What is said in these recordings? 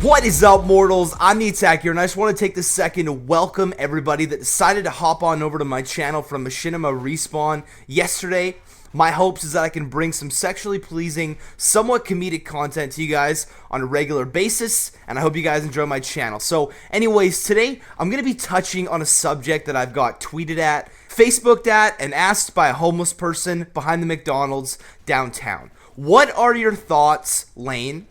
What is up, mortals? I'm the Attack here, and I just want to take this second to welcome everybody that decided to hop on over to my channel from Machinima Respawn yesterday. My hopes is that I can bring some sexually pleasing, somewhat comedic content to you guys on a regular basis, and I hope you guys enjoy my channel. So anyways, today I'm going to be touching on a subject that I've got tweeted at, Facebooked at, and asked by a homeless person behind the McDonald's downtown. What are your thoughts, Laine,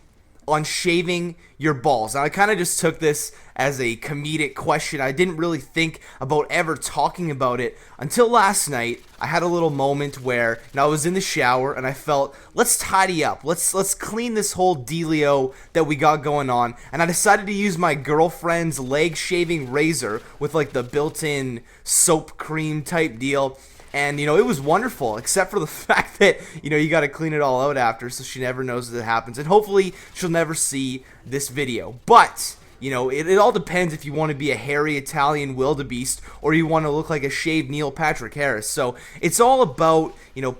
on shaving your balls? Now, I kind of just took this as a comedic question. I didn't really think about ever talking about it until last night. I had a little moment where I was in the shower and I felt, let's tidy up. Let's clean this whole dealio that we got going on. And I decided to use my girlfriend's leg shaving razor with like the built-in soap cream type deal. And, it was wonderful, except for the fact that, you got to clean it all out after, so she never knows that it happens. And hopefully, she'll never see this video. But, it all depends if you want to be a hairy Italian wildebeest or you want to look like a shaved Neil Patrick Harris. So, it's all about,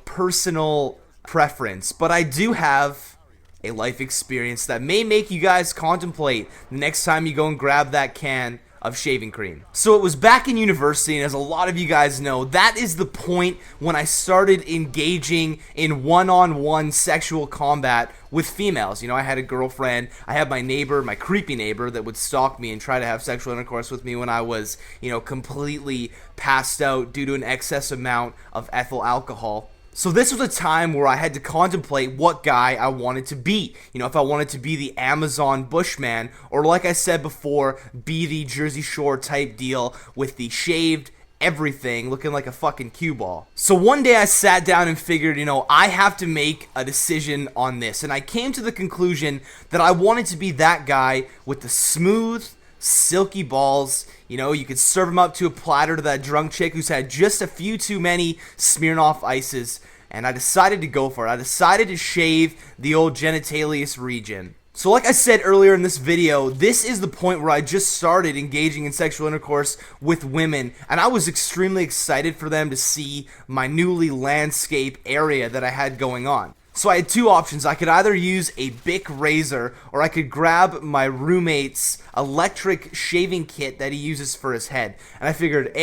personal preference. But I do have a life experience that may make you guys contemplate the next time you go and grab that can of shaving cream. So it was back in university, and as a lot of you guys know, that is the point when I started engaging in one-on-one sexual combat with females. I had a girlfriend, I had my neighbor, my creepy neighbor that would stalk me and try to have sexual intercourse with me when I was, completely passed out due to an excess amount of ethyl alcohol. So this was a time where I had to contemplate what guy I wanted to be. If I wanted to be the Amazon Bushman, or like I said before, be the Jersey Shore type deal with the shaved everything looking like a fucking cue ball. So one day I sat down and figured, I have to make a decision on this. And I came to the conclusion that I wanted to be that guy with the smooth, silky balls. You could serve them up to a platter to that drunk chick who's had just a few too many Smirnoff Ices, and I decided to go for it. I decided to shave the old genitalius region. So like I said earlier in this video, this is the point where I just started engaging in sexual intercourse with women, and I was extremely excited for them to see my newly landscape area that I had going on. So I had two options. I could either use a Bic razor, or I could grab my roommate's electric shaving kit that he uses for his head. And I figured,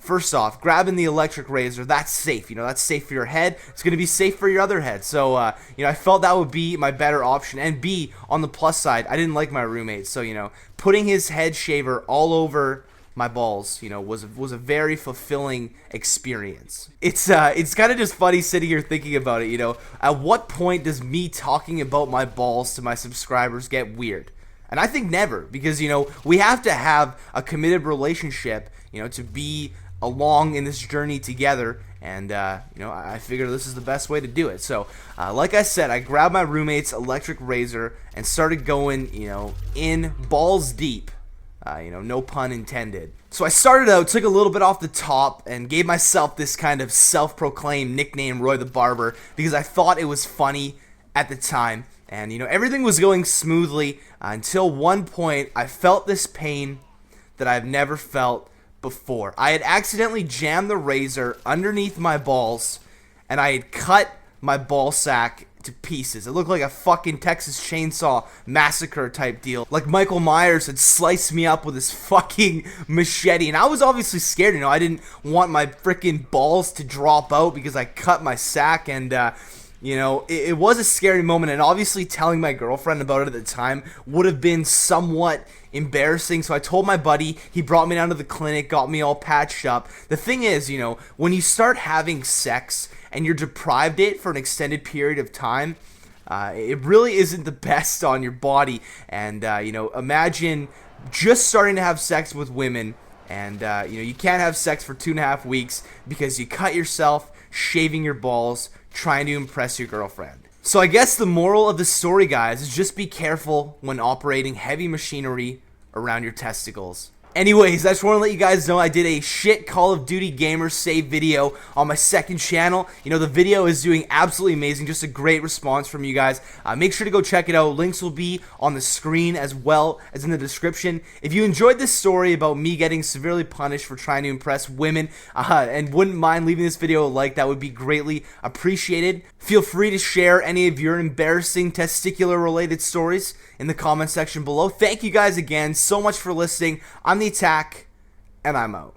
first off, grabbing the electric razor, that's safe. That's safe for your head. It's going to be safe for your other head. So, I felt that would be my better option. And B, on the plus side, I didn't like my roommate. So, putting his head shaver all over my balls, was a very fulfilling experience. It's kind of just funny sitting here thinking about it, At what point does me talking about my balls to my subscribers get weird? And I think never, because, we have to have a committed relationship, to be along in this journey together. And, I figure this is the best way to do it. So, like I said, I grabbed my roommate's electric razor and started going, in balls deep. No pun intended. So I started out, took a little bit off the top, and gave myself this kind of self-proclaimed nickname, Roy the Barber, because I thought it was funny at the time. And, everything was going smoothly until one point I felt this pain that I've never felt before. I had accidentally jammed the razor underneath my balls, and I had cut my ball sack to pieces. It looked like a fucking Texas Chainsaw Massacre type deal. Like Michael Myers had sliced me up with his fucking machete. And I was obviously scared, I didn't want my freaking balls to drop out because I cut my sack. And, it was a scary moment. And obviously telling my girlfriend about it at the time would have been somewhat embarrassing. So I told my buddy, he brought me down to the clinic, got me all patched up. The thing is, when you start having sex and you're deprived it for an extended period of time, it really isn't the best on your body. And, imagine just starting to have sex with women and, you can't have sex for 2.5 weeks because you cut yourself shaving your balls trying to impress your girlfriend. So I guess the moral of the story, guys, is just be careful when operating heavy machinery around your testicles. Anyways, I just want to let you guys know I did a shit Call of Duty gamer save video on my second channel. You know, the video is doing absolutely amazing. Just a great response from you guys. Make sure to go check it out. Links will be on the screen as well as in the description. If you enjoyed this story about me getting severely punished for trying to impress women and wouldn't mind leaving this video a like, that would be greatly appreciated. Feel free to share any of your embarrassing testicular related stories in the comment section below. Thank you guys again so much for listening. I'm the Attack, and I'm out.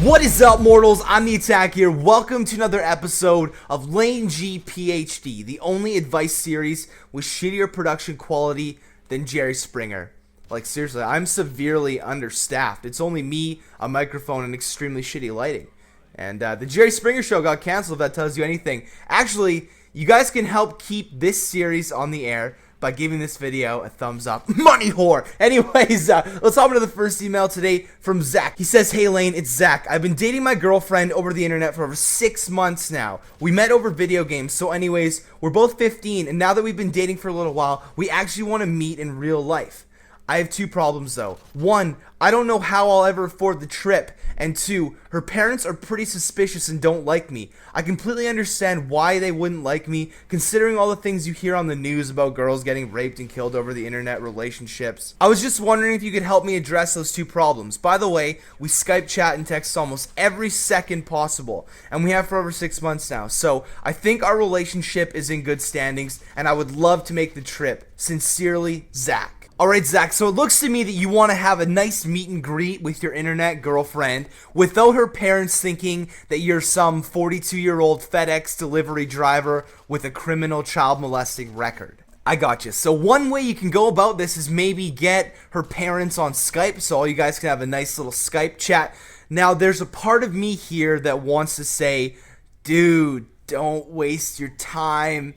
What is up, mortals? I'm the Attack here. Welcome to another episode of Laine G PhD, the only advice series with shittier production quality than Jerry Springer. Like, seriously, I'm severely understaffed. It's only me, a microphone, and extremely shitty lighting. And the Jerry Springer show got canceled, if that tells you anything. Actually, you guys can help keep this series on the air by giving this video a thumbs up. Money whore! Anyways, let's hop into the first email today from Zach. He says, "Hey Laine, it's Zach. I've been dating my girlfriend over the internet for over 6 months now. We met over video games, so anyways, we're both 15, and now that we've been dating for a little while, we actually want to meet in real life. I have 2 problems though. 1, I don't know how I'll ever afford the trip, and 2, her parents are pretty suspicious and don't like me. I completely understand why they wouldn't like me, considering all the things you hear on the news about girls getting raped and killed over the internet relationships. I was just wondering if you could help me address those 2 problems. By the way, we Skype, chat, and text almost every second possible, and we have for over 6 months now, so I think our relationship is in good standings, and I would love to make the trip. Sincerely, Zach." Alright, Zach, so it looks to me that you want to have a nice meet and greet with your internet girlfriend without her parents thinking that you're some 42-year-old FedEx delivery driver with a criminal child molesting record. I got you. So one way you can go about this is maybe get her parents on Skype so all you guys can have a nice little Skype chat. Now, there's a part of me here that wants to say, dude, don't waste your time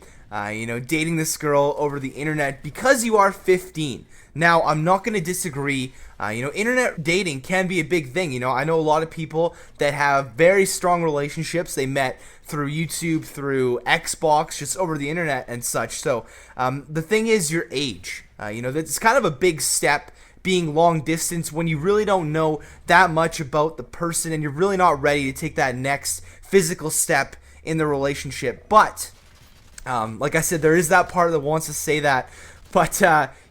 dating this girl over the internet because you are 15. Now, I'm not going to disagree. Internet dating can be a big thing. I know a lot of people that have very strong relationships. They met through YouTube, through Xbox, just over the internet and such. So, the thing is your age. That's kind of a big step, being long distance when you really don't know that much about the person and you're really not ready to take that next physical step in the relationship. But like I said, there is that part that wants to say that. But,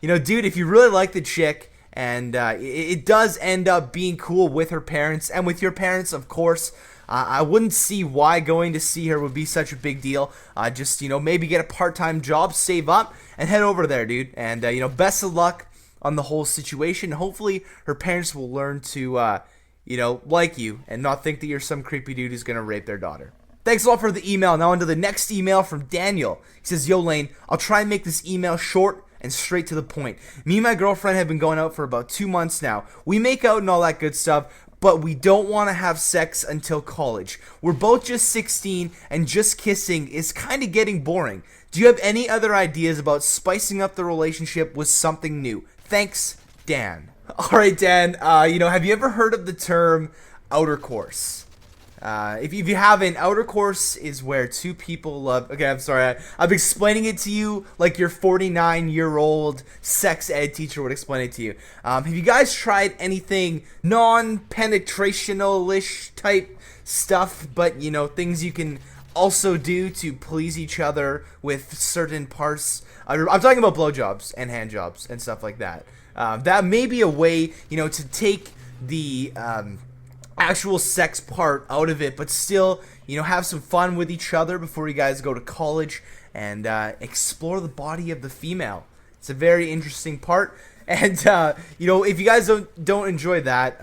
dude, if you really like the chick and it does end up being cool with her parents and with your parents, of course, I wouldn't see why going to see her would be such a big deal. Just, maybe get a part-time job, save up, and head over there, dude. And, best of luck on the whole situation. Hopefully her parents will learn to, like you and not think that you're some creepy dude who's going to rape their daughter. Thanks a lot for the email. Now on to the next email from Daniel. He says, "Yo, Laine, I'll try and make this email short and straight to the point. Me and my girlfriend have been going out for about 2 months now. We make out and all that good stuff, but we don't want to have sex until college. We're both just 16, and just kissing is kind of getting boring. Do you have any other ideas about spicing up the relationship with something new? Thanks, Dan." Alright, Dan, have you ever heard of the term outer course? If you haven't, outer course is where 2 people love... Okay, I'm sorry. I'm explaining it to you like your 49-year-old sex ed teacher would explain it to you. Have you guys tried anything non-penetrational-ish type stuff, but, things you can also do to please each other with certain parts? I'm talking about blowjobs and hand jobs and stuff like that. That may be a way, to take the... actual sex part out of it, but still, have some fun with each other before you guys go to college and explore the body of the female. It's a very interesting part, and if you guys don't enjoy that,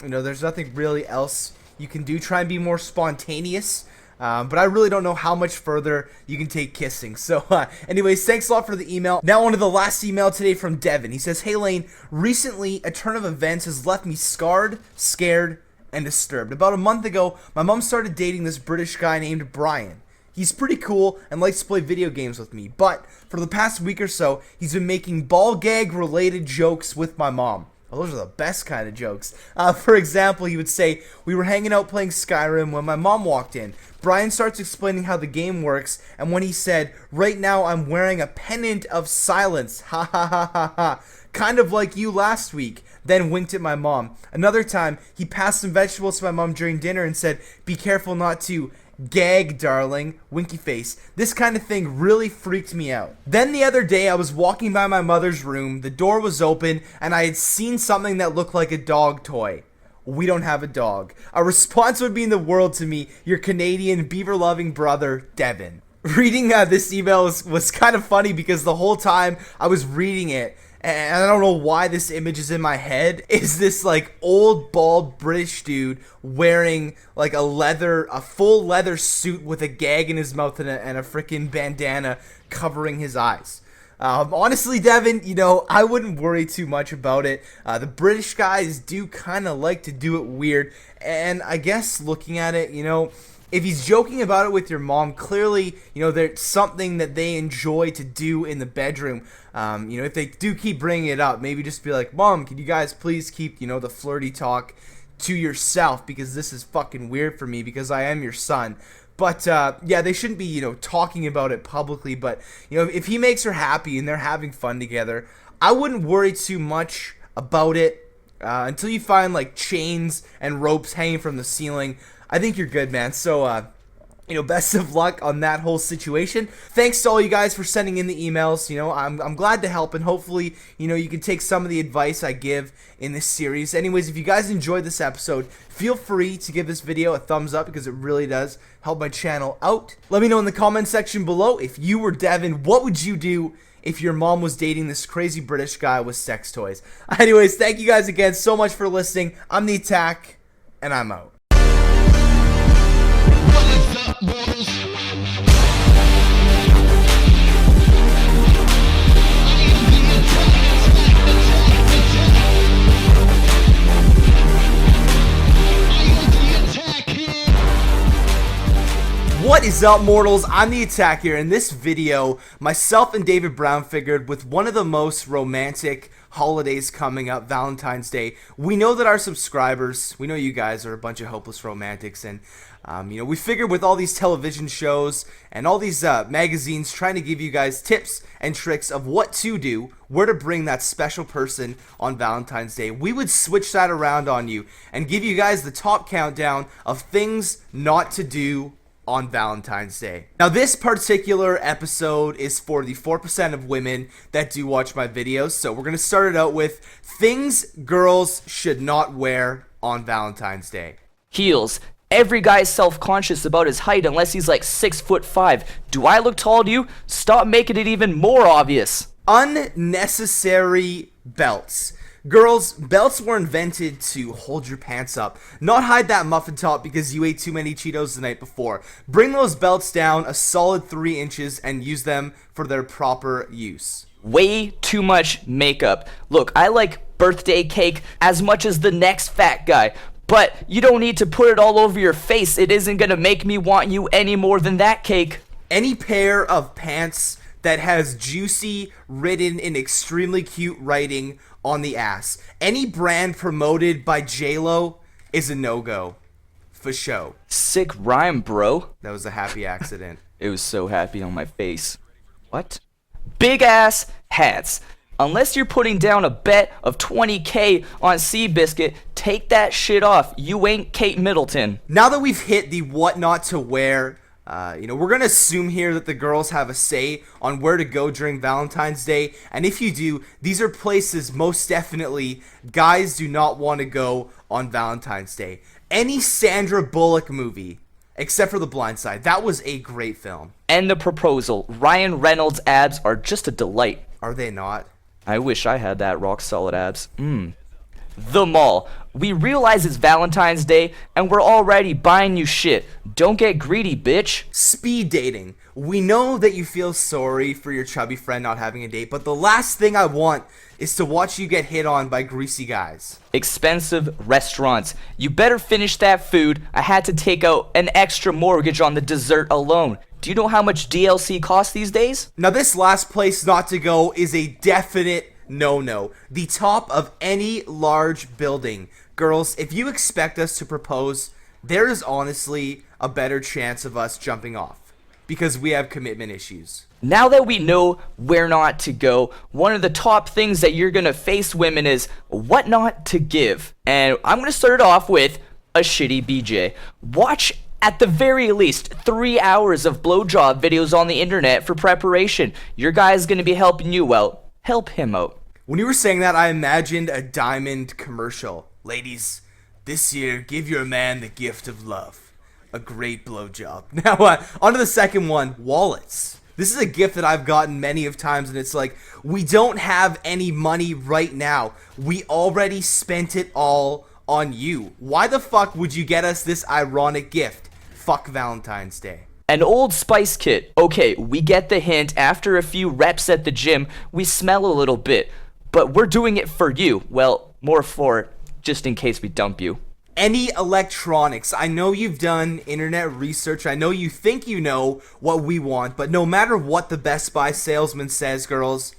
there's nothing really else you can do. Try and be more spontaneous. But I really don't know how much further you can take kissing. So anyways, thanks a lot for the email. Now on to the last email today from Devin. He says, "Hey Laine, recently a turn of events has left me scarred, scared, and disturbed. About a month ago, my mom started dating this British guy named Brian. He's pretty cool and likes to play video games with me, but for the past week or so, he's been making ball gag related jokes with my mom. Well, those are the best kind of jokes. For example, he would say, we were hanging out playing Skyrim when my mom walked in. Brian starts explaining how the game works, and when he said, right now I'm wearing a pennant of silence, ha ha ha ha ha, kind of like you last week, then winked at my mom. Another time, he passed some vegetables to my mom during dinner and said, be careful not to gag, darling, winky face. This kind of thing really freaked me out. Then the other day, I was walking by my mother's room, the door was open, and I had seen something that looked like a dog toy. We don't have a dog. A response would mean the world to me, your Canadian beaver-loving brother, Devin. Reading this email was kind of funny because the whole time I was reading it, and I don't know why this image is in my head, is this like old bald British dude wearing like a full leather suit with a gag in his mouth and a freaking bandana covering his eyes. Honestly, Devin, you know, I wouldn't worry too much about it. The British guys do kind of like to do it weird, and I guess looking at it, you know, if he's joking about it with your mom, clearly, you know, there's something that they enjoy to do in the bedroom. You know, if they do keep bringing it up, maybe just be like, Mom, can you guys please keep, you know, the flirty talk to yourself, because this is fucking weird for me because I am your son. But, yeah, they shouldn't be, you know, talking about it publicly. But, you know, if he makes her happy and they're having fun together, I wouldn't worry too much about it until you find, like, chains and ropes hanging from the ceiling. I think you're good, man. So, you know, best of luck on that whole situation. Thanks to all you guys for sending in the emails. You know, I'm glad to help, and hopefully, you know, you can take some of the advice I give in this series. Anyways, if you guys enjoyed this episode, feel free to give this video a thumbs up because it really does help my channel out. Let me know in the comment section below, if you were Devin, what would you do if your mom was dating this crazy British guy with sex toys? Anyways, thank you guys again so much for listening. I'm The Attack, and I'm out. What is up, mortals? I'm The Attack here. In this video, myself and David Brown figured with one of the most romantic holidays coming up, Valentine's Day, we know that our subscribers, we know you guys are a bunch of hopeless romantics, and you know, we figured with all these television shows and all these magazines trying to give you guys tips and tricks of what to do, where to bring that special person on Valentine's Day, we would switch that around on you and give you guys the top countdown of things not to do on Valentine's Day. Now, this particular episode is for the 4% of women that do watch my videos, so we're going to start it out with things girls should not wear on Valentine's Day. Heels. Every guy's self-conscious about his height unless he's like 6'5". Do I look tall to you? Stop making it even more obvious. Unnecessary belts. Girls, belts were invented to hold your pants up, not hide that muffin top because you ate too many Cheetos the night before. Bring those belts down a solid 3 inches and use them for their proper use. Way too much makeup. Look, I like birthday cake as much as the next fat guy, but you don't need to put it all over your face. It isn't gonna make me want you any more than that cake. Any pair of pants that has juicy written in extremely cute writing on the ass, any brand promoted by J-Lo, is a no-go. For show. Sick rhyme, bro. That was a happy accident. It was so happy on my face. What? Big ass hats. Unless you're putting down a bet of 20K on Seabiscuit, take that shit off. You ain't Kate Middleton. Now that we've hit the what not to wear, you know, we're going to assume here that the girls have a say on where to go during Valentine's Day. And if you do, these are places most definitely guys do not want to go on Valentine's Day. Any Sandra Bullock movie, except for The Blind Side. That was a great film. And The Proposal. Ryan Reynolds' abs are just a delight. Are they not? I wish I had that rock solid abs. The mall. We realize it's Valentine's Day and we're already buying you shit. Don't get greedy, bitch. Speed dating. We know that you feel sorry for your chubby friend not having a date, but the last thing I want is to watch you get hit on by greasy guys. Expensive restaurants. You better finish that food. I had to take out an extra mortgage on the dessert alone. Do you know how much DLC costs these days? Now this last place not to go is a definite no-no. The top of any large building. Girls, if you expect us to propose, there is honestly a better chance of us jumping off because we have commitment issues. Now that we know where not to go, one of the top things that you're gonna face, women, is what not to give. And I'm gonna start it off with a shitty BJ. Watch at the very least 3 hours of blowjob videos on the internet for preparation. Your guy's gonna be helping you out. Help him out. When you were saying that, I imagined a diamond commercial. Ladies, this year, give your man the gift of love. A great blowjob. Now, on to the second one, wallets. This is a gift that I've gotten many of times, and it's like, we don't have any money right now. We already spent it all on you. Why the fuck would you get us this ironic gift? Fuck Valentine's Day. An Old Spice kit. Okay, we get the hint. After a few reps at the gym, we smell a little bit. But we're doing it for you. Well, more for just in case we dump you. Any electronics. I know you've done internet research. I know you think you know what we want. But no matter what the Best Buy salesman says, girls,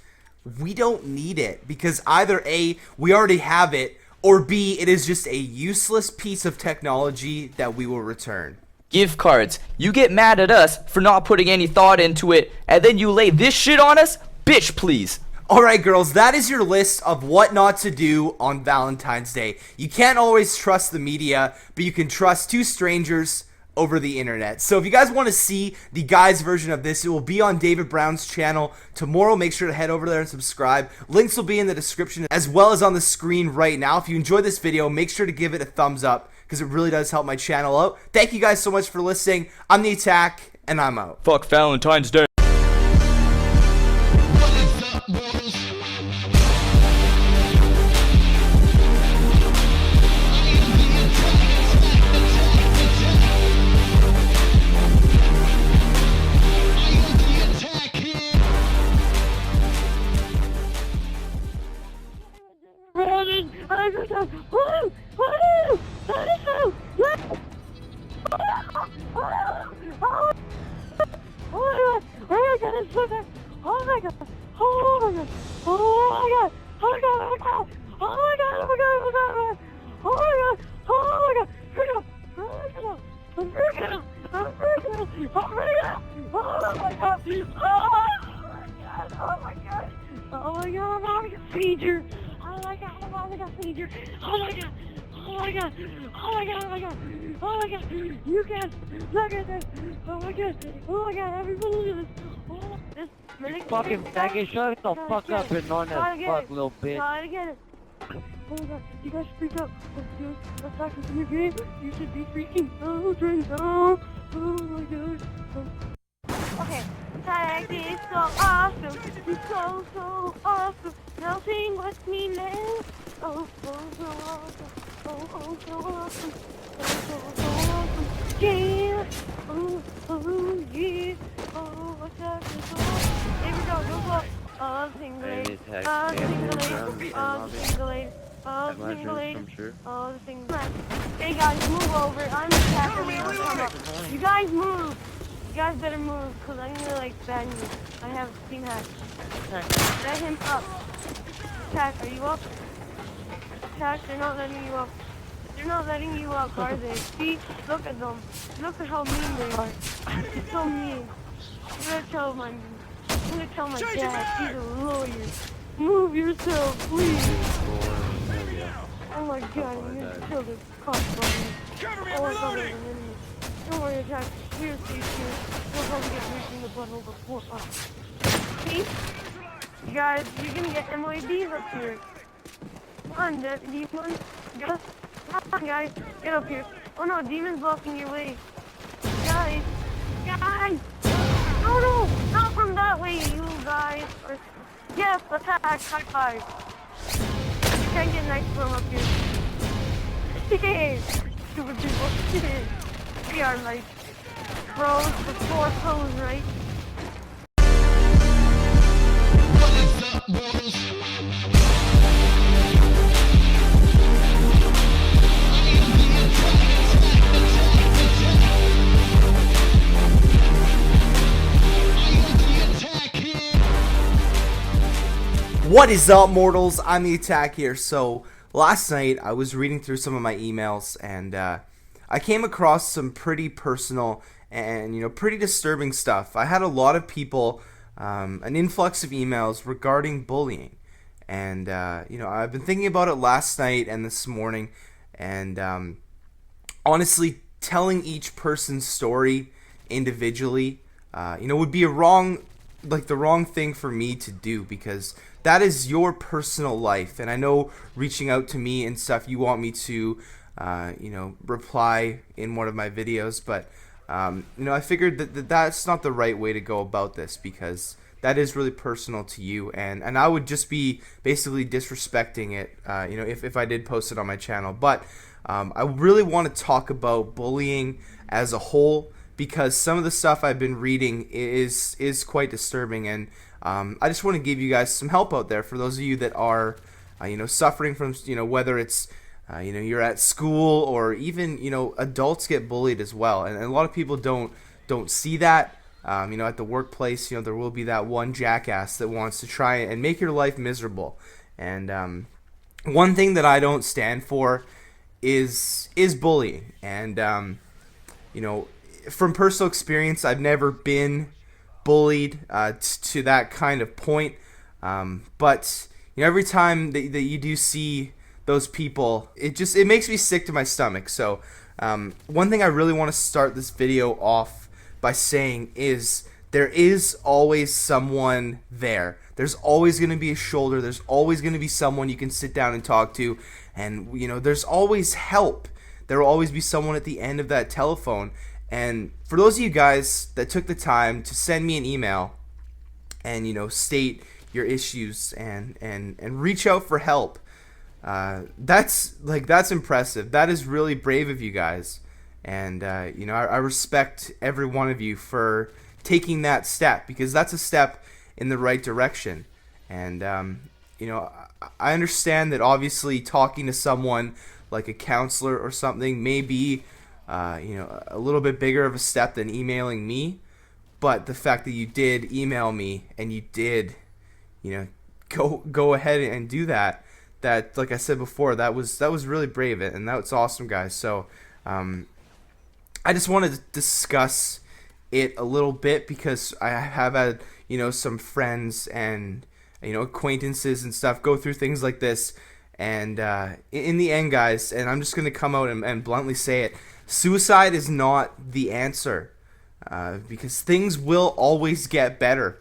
we don't need it. Because either A, we already have it, or B, it is just a useless piece of technology that we will return. Gift cards. You get mad at us for not putting any thought into it, and then you lay this shit on us? Bitch, please. Alright girls, that is your list of what not to do on Valentine's Day. You can't always trust the media, but you can trust two strangers over the internet. So if you guys want to see the guys version of this, it will be on David Brown's channel tomorrow. Make sure to head over there and subscribe. Links will be in the description as well as on the screen right now. If you enjoyed this video, make sure to give it a thumbs up because it really does help my channel out. Thank you guys so much for listening. I'm the Attack, and I'm out. Fuck Valentine's Day. Seizure! Oh my god, oh my god, seizure! Oh my god! Oh my god! Oh my god, oh my god! Oh my god! You can't look at this! Oh my god! Oh my god, everybody look at this! Oh, this really Fucking faggot, shut the fuck up and on that fuck, little bitch. Gotta get it! Oh my god, you guys freak out! Let's practice in your game! You should be freaking out right now! Oh my god! Okay, tag is so awesome! It's so awesome! Now sing with me now! Oh, so awesome! Oh, so awesome! So awesome! Yeah! Oh, yeah! Oh, what's that? Here we go! Oh, single lady! Oh, single lady! Oh, single lady! Oh, single lady! Oh, the single lady! Hey guys, move over! I'm attacking. You guys move! You guys better move, because I'm gonna like ban you. I have a team hack. Let him up. Attack, are you up? Attack, they're not letting you up. They're not letting you up, are they? See? Look at them. Look at how mean they are. It's so mean. I'm gonna tell my dad. He's a lawyer. Move yourself, please. Oh my god, I'm gonna kill this cockball. Oh my god, there's an enemy. Don't worry, Attack. We're safe here. We'll probably get raped in the butthole before us. See? You guys, you're gonna get MOABs up here. Come on, Demon. Come on, guys. Get up here. Oh no, Demon's blocking your way. Guys. Guys! No, not from that way, you guys. Yes, Attack. High five. You can't get nice from up here. Stupid people. We are like pros before pros, right? What is up, boys? What is up, mortals? I'm the Attack here. So last night I was reading through some of my emails, and I came across some pretty personal and pretty disturbing stuff. I had a lot of people, an influx of emails regarding bullying, and I've been thinking about it last night and this morning, and honestly, telling each person's story individually, would be the wrong thing for me to do, because that is your personal life. And I know reaching out to me and stuff, you want me to, reply in one of my videos, but I figured that that's not the right way to go about this, because that is really personal to you, and I would just be basically disrespecting it, if I did post it on my channel. But I really want to talk about bullying as a whole, because some of the stuff I've been reading is quite disturbing, and I just want to give you guys some help out there for those of you that are, suffering from, whether it's, you're at school, or even, adults get bullied as well, and a lot of people don't see that. At the workplace, there will be that one jackass that wants to try and make your life miserable, and one thing that I don't stand for is bullying, and from personal experience, I've never been bullied to that kind of point, but every time that you do see those people, it makes me sick to my stomach. So one thing I really want to start this video off by saying is there is always someone there. There's always going to be a shoulder. There's always going to be someone you can sit down and talk to, and there's always help. There will always be someone at the end of that telephone. And for those of you guys that took the time to send me an email and state your issues and reach out for help, that's impressive. That is really brave of you guys, and I respect every one of you for taking that step, because that's a step in the right direction. And I understand that obviously talking to someone like a counselor or something may be a little bit bigger of a step than emailing me, but the fact that you did email me and you did, go ahead and do that, like I said before, that was really brave, and that was awesome, guys. So I just wanted to discuss it a little bit, because I have had some friends and acquaintances and stuff go through things like this, and in the end, guys, and I'm just gonna come out and bluntly say it, suicide is not the answer, because things will always get better.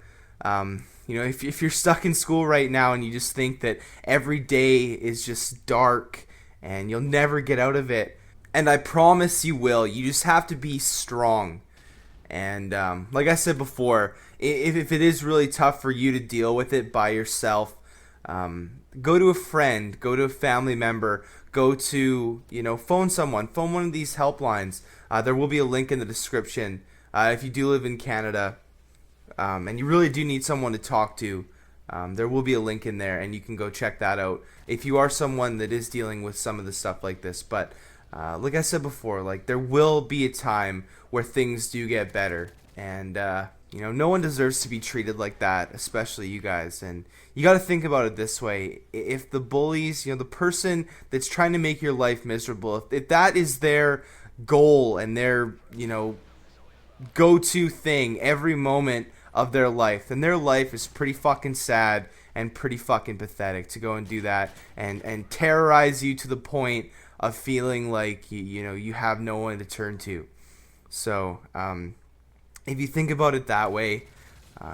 If you're stuck in school right now and you just think that every day is just dark and you'll never get out of it, and I promise you will, you just have to be strong. And like I said before, if it is really tough for you to deal with it by yourself, go to a friend, go to a family member, go to, phone someone, phone one of these helplines. There will be a link in the description if you do live in Canada, and you really do need someone to talk to. There will be a link in there, and you can go check that out if you are someone that is dealing with some of the stuff like this. But like I said before, there will be a time where things do get better, and no one deserves to be treated like that, especially you guys. And you got to think about it this way: if the bullies, the person that's trying to make your life miserable, if that is their goal and their go-to thing every moment of their life, then their life is pretty fucking sad and pretty fucking pathetic to go and do that and terrorize you to the point of feeling like you have no one to turn to. So if you think about it that way,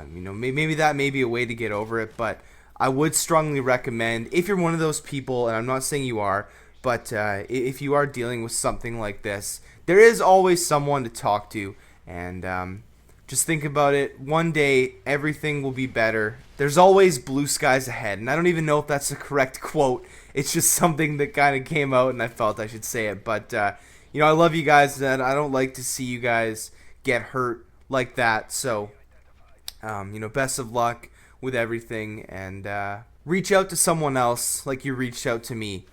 maybe that may be a way to get over it. But I would strongly recommend, if you're one of those people, and I'm not saying you are, but if you are dealing with something like this, there is always someone to talk to. And just think about it. One day, everything will be better. There's always blue skies ahead. And I don't even know if that's the correct quote. It's just something that kind of came out, and I felt I should say it. But, I love you guys, and I don't like to see you guys get hurt like that. So, best of luck with everything. And reach out to someone else like you reached out to me.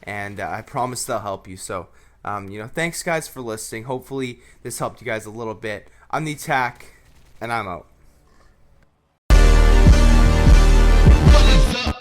And I promise they'll help you. So, thanks, guys, for listening. Hopefully, this helped you guys a little bit. I'm the Attack, and I'm out. What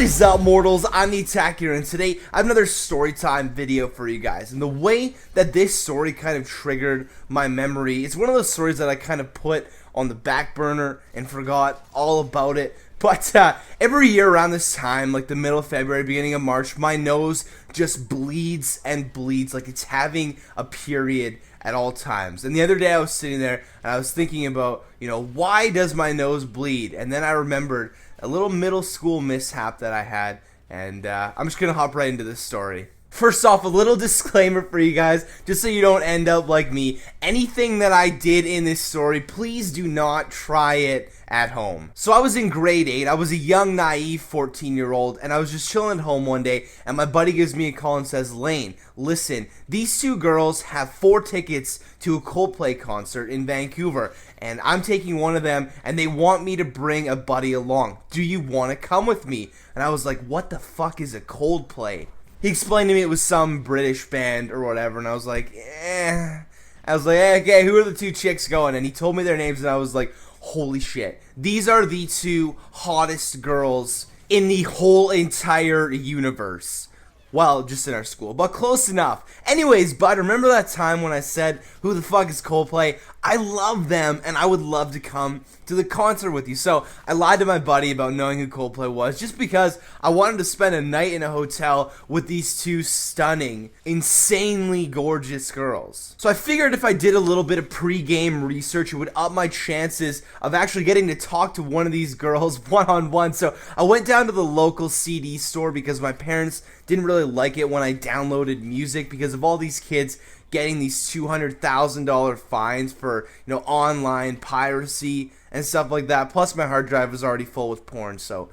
is up, mortals? I'm the Attack here, and today I have another Storytime video for you guys. And the way that this story kind of triggered my memory, it's one of those stories that I kind of put on the back burner and forgot all about it. But every year around this time, like the middle of February, beginning of March, my nose just bleeds and bleeds like it's having a period at all times. And the other day I was sitting there and I was thinking about, why does my nose bleed? And then I remembered a little middle school mishap that I had, and I'm just gonna hop right into this story. First off, a little disclaimer for you guys, just so you don't end up like me. Anything that I did in this story, please do not try it at home. So I was in grade 8, I was a young, naive 14-year-old, and I was just chilling at home one day, and my buddy gives me a call and says, Laine, listen, these two girls have 4 tickets to a Coldplay concert in Vancouver, and I'm taking one of them, and they want me to bring a buddy along. Do you want to come with me? And I was like, what the fuck is a Coldplay? He explained to me it was some British band or whatever, and I was like, I was like, okay, who are the 2 chicks going? And he told me their names, and I was like, holy shit. These are the 2 hottest girls in the whole entire universe. Well, just in our school, but close enough. Anyways, bud, remember that time when I said, who the fuck is Coldplay? I love them, and I would love to come to the concert with you. So I lied to my buddy about knowing who Coldplay was, just because I wanted to spend a night in a hotel with these 2 stunning, insanely gorgeous girls. So I figured if I did a little bit of pre-game research, it would up my chances of actually getting to talk to one of these girls one-on-one. So I went down to the local CD store because my parents didn't really like it when I downloaded music because of all these kids getting these $200,000 fines for, online piracy and stuff like that. Plus my hard drive was already full with porn, so,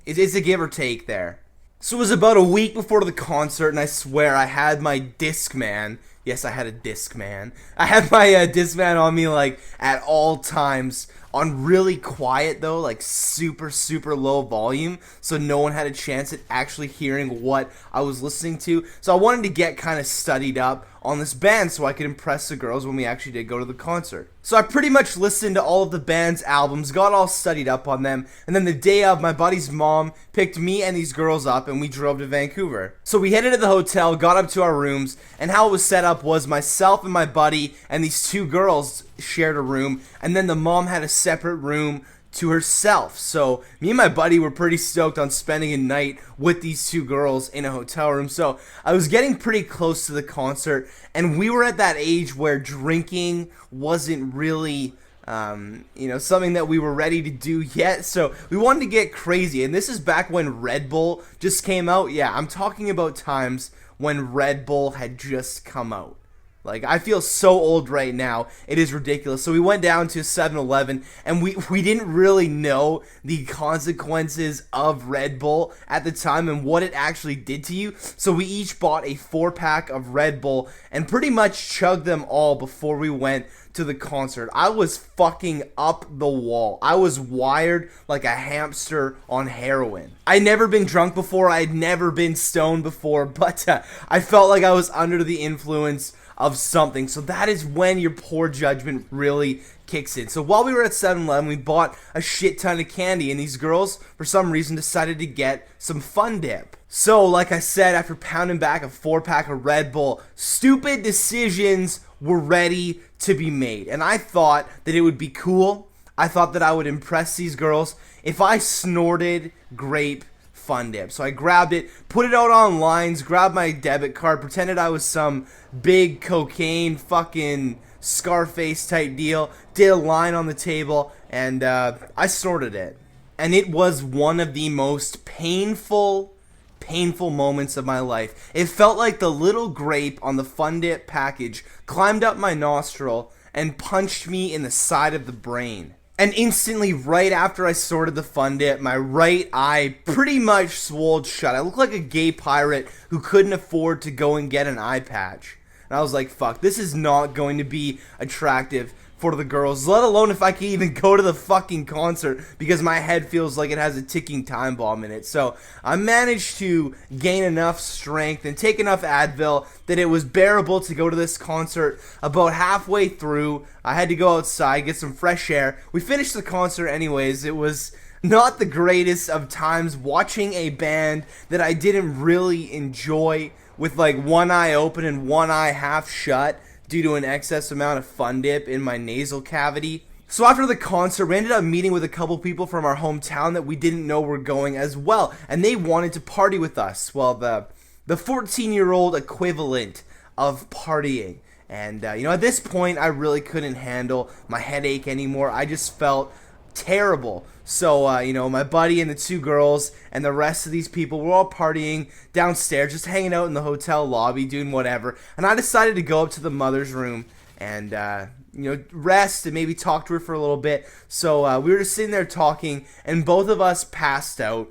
it's a give or take there. So it was about a week before the concert, and I swear I had my Discman. Yes, I had a Discman. I had my Discman on me, like, at all times, on really quiet, though, like, super, super low volume, so no one had a chance at actually hearing what I was listening to. So I wanted to get kind of studied up on this band so I could impress the girls when we actually did go to the concert. So I pretty much listened to all of the band's albums, got all studied up on them, and then the day of, my buddy's mom picked me and these girls up, and we drove to Vancouver. So we headed to the hotel, got up to our rooms, and how it was set up was myself and my buddy and these 2 girls shared a room, and then the mom had a separate room to herself. So me and my buddy were pretty stoked on spending a night with these 2 girls in a hotel room. So I was getting pretty close to the concert, and we were at that age where drinking wasn't really something that we were ready to do yet. So we wanted to get crazy, and this is back when Red Bull just came out. Yeah, I'm talking about times when Red Bull had just come out. Like, I feel so old right now. It is ridiculous. So we went down to 7-Eleven, and we didn't really know the consequences of Red Bull at the time and what it actually did to you. So we each bought a 4-pack of Red Bull and pretty much chugged them all before we went to the concert. I was fucking up the wall. I was wired like a hamster on heroin. I'd never been drunk before. I'd never been stoned before, but I felt like I was under the influence of something. So that is when your poor judgment really kicks in. So while we were at 7-Eleven, we bought a shit ton of candy, and these girls, for some reason, decided to get some Fun Dip. So, like I said, after pounding back a 4-pack of Red Bull, stupid decisions were ready to be made. And I thought that it would be cool. I thought that I would impress these girls if I snorted grape Fun Dip. So I grabbed it, put it out on lines, grabbed my debit card, pretended I was some big cocaine fucking Scarface type deal, did a line on the table, and I snorted it. And it was one of the most painful moments of my life. It felt like the little grape on the Fun Dip package climbed up my nostril and punched me in the side of the brain. And instantly, right after I snorted the Fun Dip, my right eye pretty much swelled shut. I looked like a gay pirate who couldn't afford to go and get an eye patch. And I was like, fuck, this is not going to be attractive for the girls, let alone if I can even go to the fucking concert, because my head feels like it has a ticking time bomb in it. So I managed to gain enough strength and take enough Advil that it was bearable to go to this concert. About halfway through, I had to go outside, get some fresh air. We finished the concert anyways. It was not the greatest of times watching a band that I didn't really enjoy with like one eye open and one eye half shut due to an excess amount of Fun Dip in my nasal cavity. So after the concert, we ended up meeting with a couple people from our hometown that we didn't know were going as well, and they wanted to party with us. Well, the 14-year-old equivalent of partying. And, at this point, I really couldn't handle my headache anymore. I just felt terrible. So, my buddy and the two girls and the rest of these people were all partying downstairs, just hanging out in the hotel lobby, doing whatever. And I decided to go up to the mother's room and, rest and maybe talk to her for a little bit. So, we were just sitting there talking, and both of us passed out.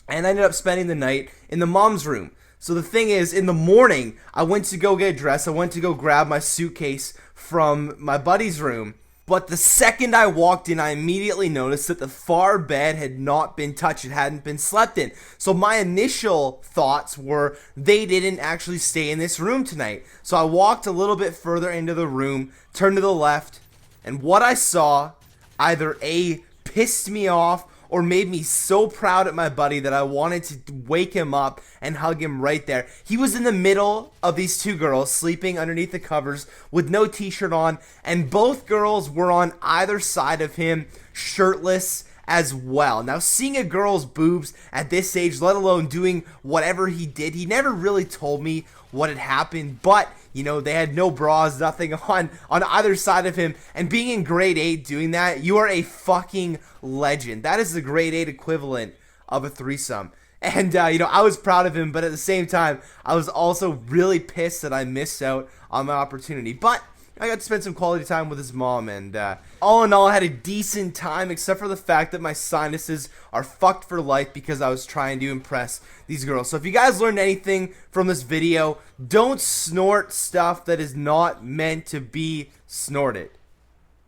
And I ended up spending the night in the mom's room. So the thing is, in the morning, I went to go get dressed. I went to go grab my suitcase from my buddy's room. But the second I walked in, I immediately noticed that the far bed had not been touched. It hadn't been slept in. So my initial thoughts were they didn't actually stay in this room tonight. So I walked a little bit further into the room, turned to the left, and what I saw either A, pissed me off, or made me so proud at my buddy that I wanted to wake him up and hug him right there. He was in the middle of these two girls sleeping underneath the covers with no t-shirt on, and both girls were on either side of him shirtless as well. Now, seeing a girl's boobs at this age, let alone doing whatever he did, he never really told me what had happened, but they had no bras, nothing on either side of him. And being in grade 8 doing that, you are a fucking legend. That is the grade 8 equivalent of a threesome. And, I was proud of him, but at the same time, I was also really pissed that I missed out on my opportunity. But I got to spend some quality time with his mom, and all in all, I had a decent time, except for the fact that my sinuses are fucked for life because I was trying to impress these girls. So if you guys learned anything from this video, don't snort stuff that is not meant to be snorted.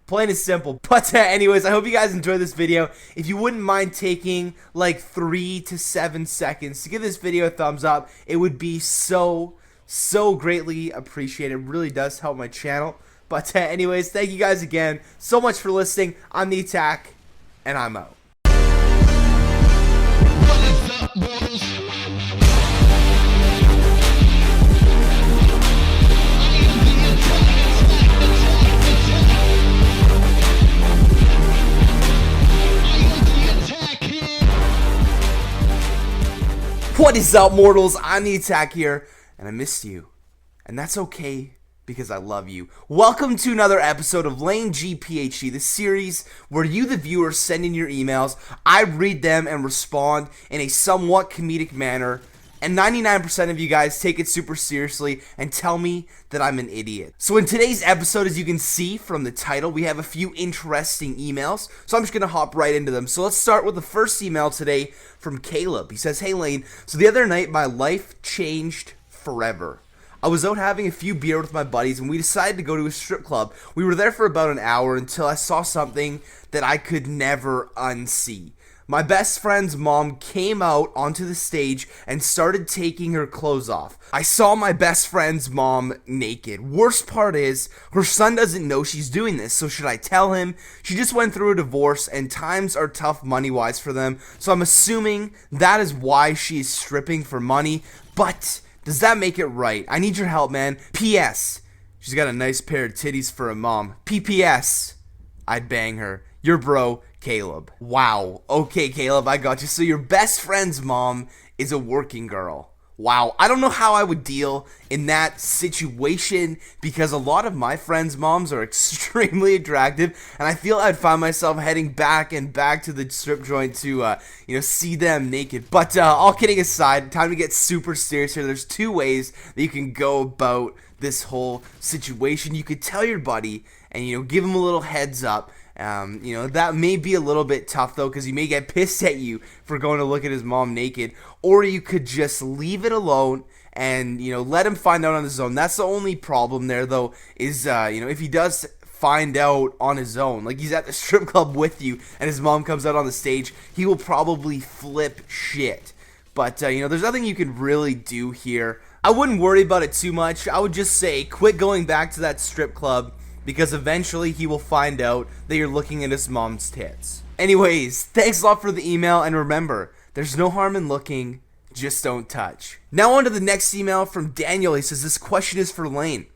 Plain and simple. But anyways, I hope you guys enjoyed this video. If you wouldn't mind taking like 3 to 7 seconds to give this video a thumbs up, it would be so greatly appreciated. It really does help my channel. But anyways, thank you guys again so much for listening. I'm The Attack, and I'm out. What is up, mortals? I'm The Attack here, and I missed you. And that's okay, because I love you. Welcome to another episode of Laine G PhD, the series where you, the viewer, send in your emails. I read them and respond in a somewhat comedic manner. And 99% of you guys take it super seriously and tell me that I'm an idiot. So in today's episode, as you can see from the title, we have a few interesting emails. So I'm just going to hop right into them. So let's start with the first email today from Caleb. He says, "Hey Laine, so the other night my life changed forever. I was out having a few beer with my buddies and we decided to go to a strip club. We were there for about an hour until I saw something that I could never unsee. My best friend's mom came out onto the stage and started taking her clothes off. I saw my best friend's mom naked. Worst part is, her son doesn't know she's doing this, so should I tell him? She just went through a divorce and times are tough money-wise for them, so I'm assuming that is why she is stripping for money, but does that make it right? I need your help, man. P.S. She's got a nice pair of titties for a mom. P.P.S. I'd bang her. Your bro, Caleb." Wow. Okay, Caleb, I got you. So your best friend's mom is a working girl. Wow. I don't know how I would deal in that situation because a lot of my friends' moms are extremely attractive, and I feel I'd find myself heading back to the strip joint to, see them naked. But all kidding aside, time to get super serious here. There's two ways that you can go about this whole situation. You could tell your buddy and, give him a little heads up. That may be a little bit tough though, because he may get pissed at you for going to look at his mom naked, or you could just leave it alone and, you know, let him find out on his own. That's the only problem there, though, is, you know, if he does find out on his own, like he's at the strip club with you and his mom comes out on the stage, he will probably flip shit. But, you know, there's nothing you can really do here. I wouldn't worry about it too much. I would just say quit going back to that strip club, because eventually he will find out that you're looking at his mom's tits. Anyways, thanks a lot for the email, and remember, there's no harm in looking, just don't touch. Now on to the next email from Daniel. He says, this question is for Laine.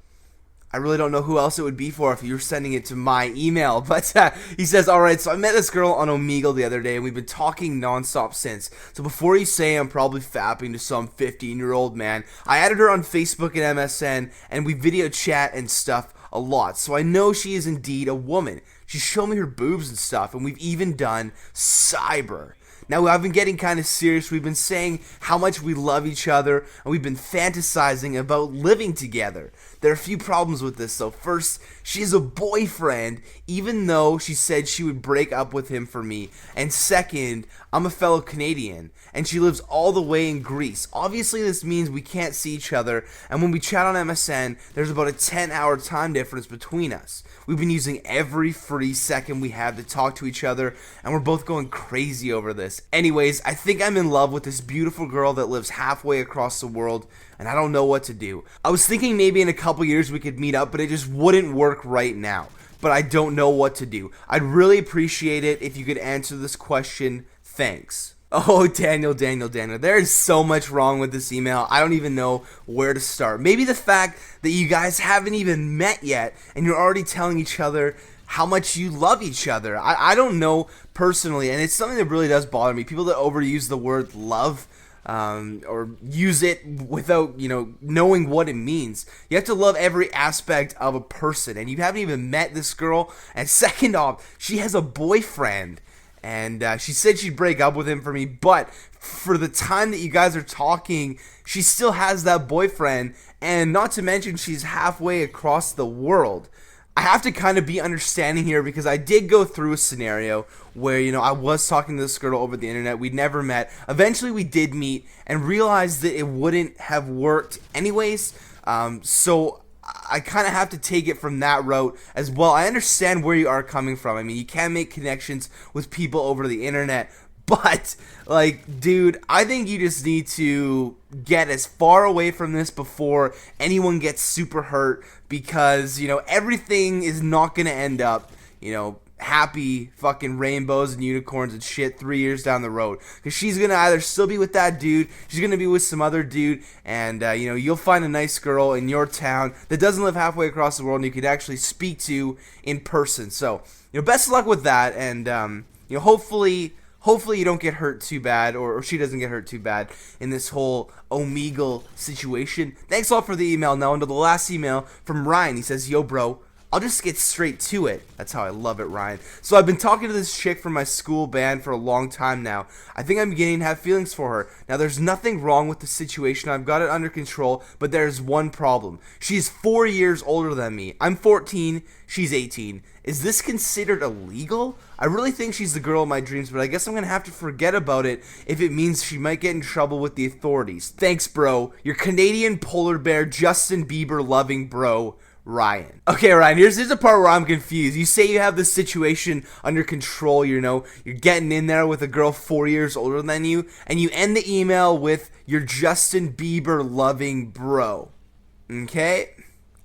I really don't know who else it would be for if you're sending it to my email, but he says, alright, so I met this girl on Omegle the other day, and we've been talking nonstop since. So before you say I'm probably fapping to some 15-year-old man, I added her on Facebook and MSN, and we video chat and stuff a lot, so I know she is indeed a woman. She showed me her boobs and stuff, and we've even done cyber. Now, I've been getting kind of serious. We've been saying how much we love each other, and we've been fantasizing about living together. There are a few problems with this, though. First, she has a boyfriend, even though she said she would break up with him for me. And second, I'm a fellow Canadian, and she lives all the way in Greece. Obviously, this means we can't see each other, and when we chat on MSN, there's about a 10-hour time difference between us. We've been using every free second we have to talk to each other, and we're both going crazy over this. Anyways, I think I'm in love with this beautiful girl that lives halfway across the world, and I don't know what to do. I was thinking maybe in a couple years we could meet up, but it just wouldn't work right now. But I don't know what to do. I'd really appreciate it if you could answer this question. Thanks. Oh, Daniel. There is so much wrong with this email. I don't even know where to start. Maybe the fact that you guys haven't even met yet, and you're already telling each other how much you love each other. I don't know personally, and it's something that really does bother me. People that overuse the word love, or use it without, you know, knowing what it means. You have to love every aspect of a person, and you haven't even met this girl. And second off, she has a boyfriend, and she said she'd break up with him for me, but for the time that you guys are talking, she still has that boyfriend, and not to mention she's halfway across the world. I have to kind of be understanding here, because I did go through a scenario where, you know, I was talking to this girl over the internet. We'd never met. Eventually we did meet and realized that it wouldn't have worked anyways. So I kind of have to take it from that route as well. I understand where you are coming from. I mean, you can make connections with people over the internet, but, like, dude, I think you just need to get as far away from this before anyone gets super hurt, because, you know, everything is not going to end up, you know, happy fucking rainbows and unicorns and shit 3 years down the road. Because she's going to either still be with that dude, she's going to be with some other dude, and, you know, you'll find a nice girl in your town that doesn't live halfway across the world and you could actually speak to in person. So, you know, best of luck with that, and, you know, hopefully you don't get hurt too bad, or she doesn't get hurt too bad in this whole Omegle situation. Thanks a lot for the email. Now into the last email from Ryan. He says, yo bro, I'll just get straight to it. That's how I love it, Ryan. So I've been talking to this chick from my school band for a long time now. I think I'm beginning to have feelings for her. Now there's nothing wrong with the situation. I've got it under control, but there's one problem. She's 4 years older than me. I'm 14, she's 18. Is this considered illegal? I really think she's the girl of my dreams, but I guess I'm gonna have to forget about it if it means she might get in trouble with the authorities. Thanks, bro. Your Canadian polar bear, Justin Bieber loving bro, Ryan. Okay, Ryan, here's the part where I'm confused. You say you have this situation under control, you know, you're getting in there with a girl 4 years older than you, and you end the email with your Justin Bieber loving bro. Okay?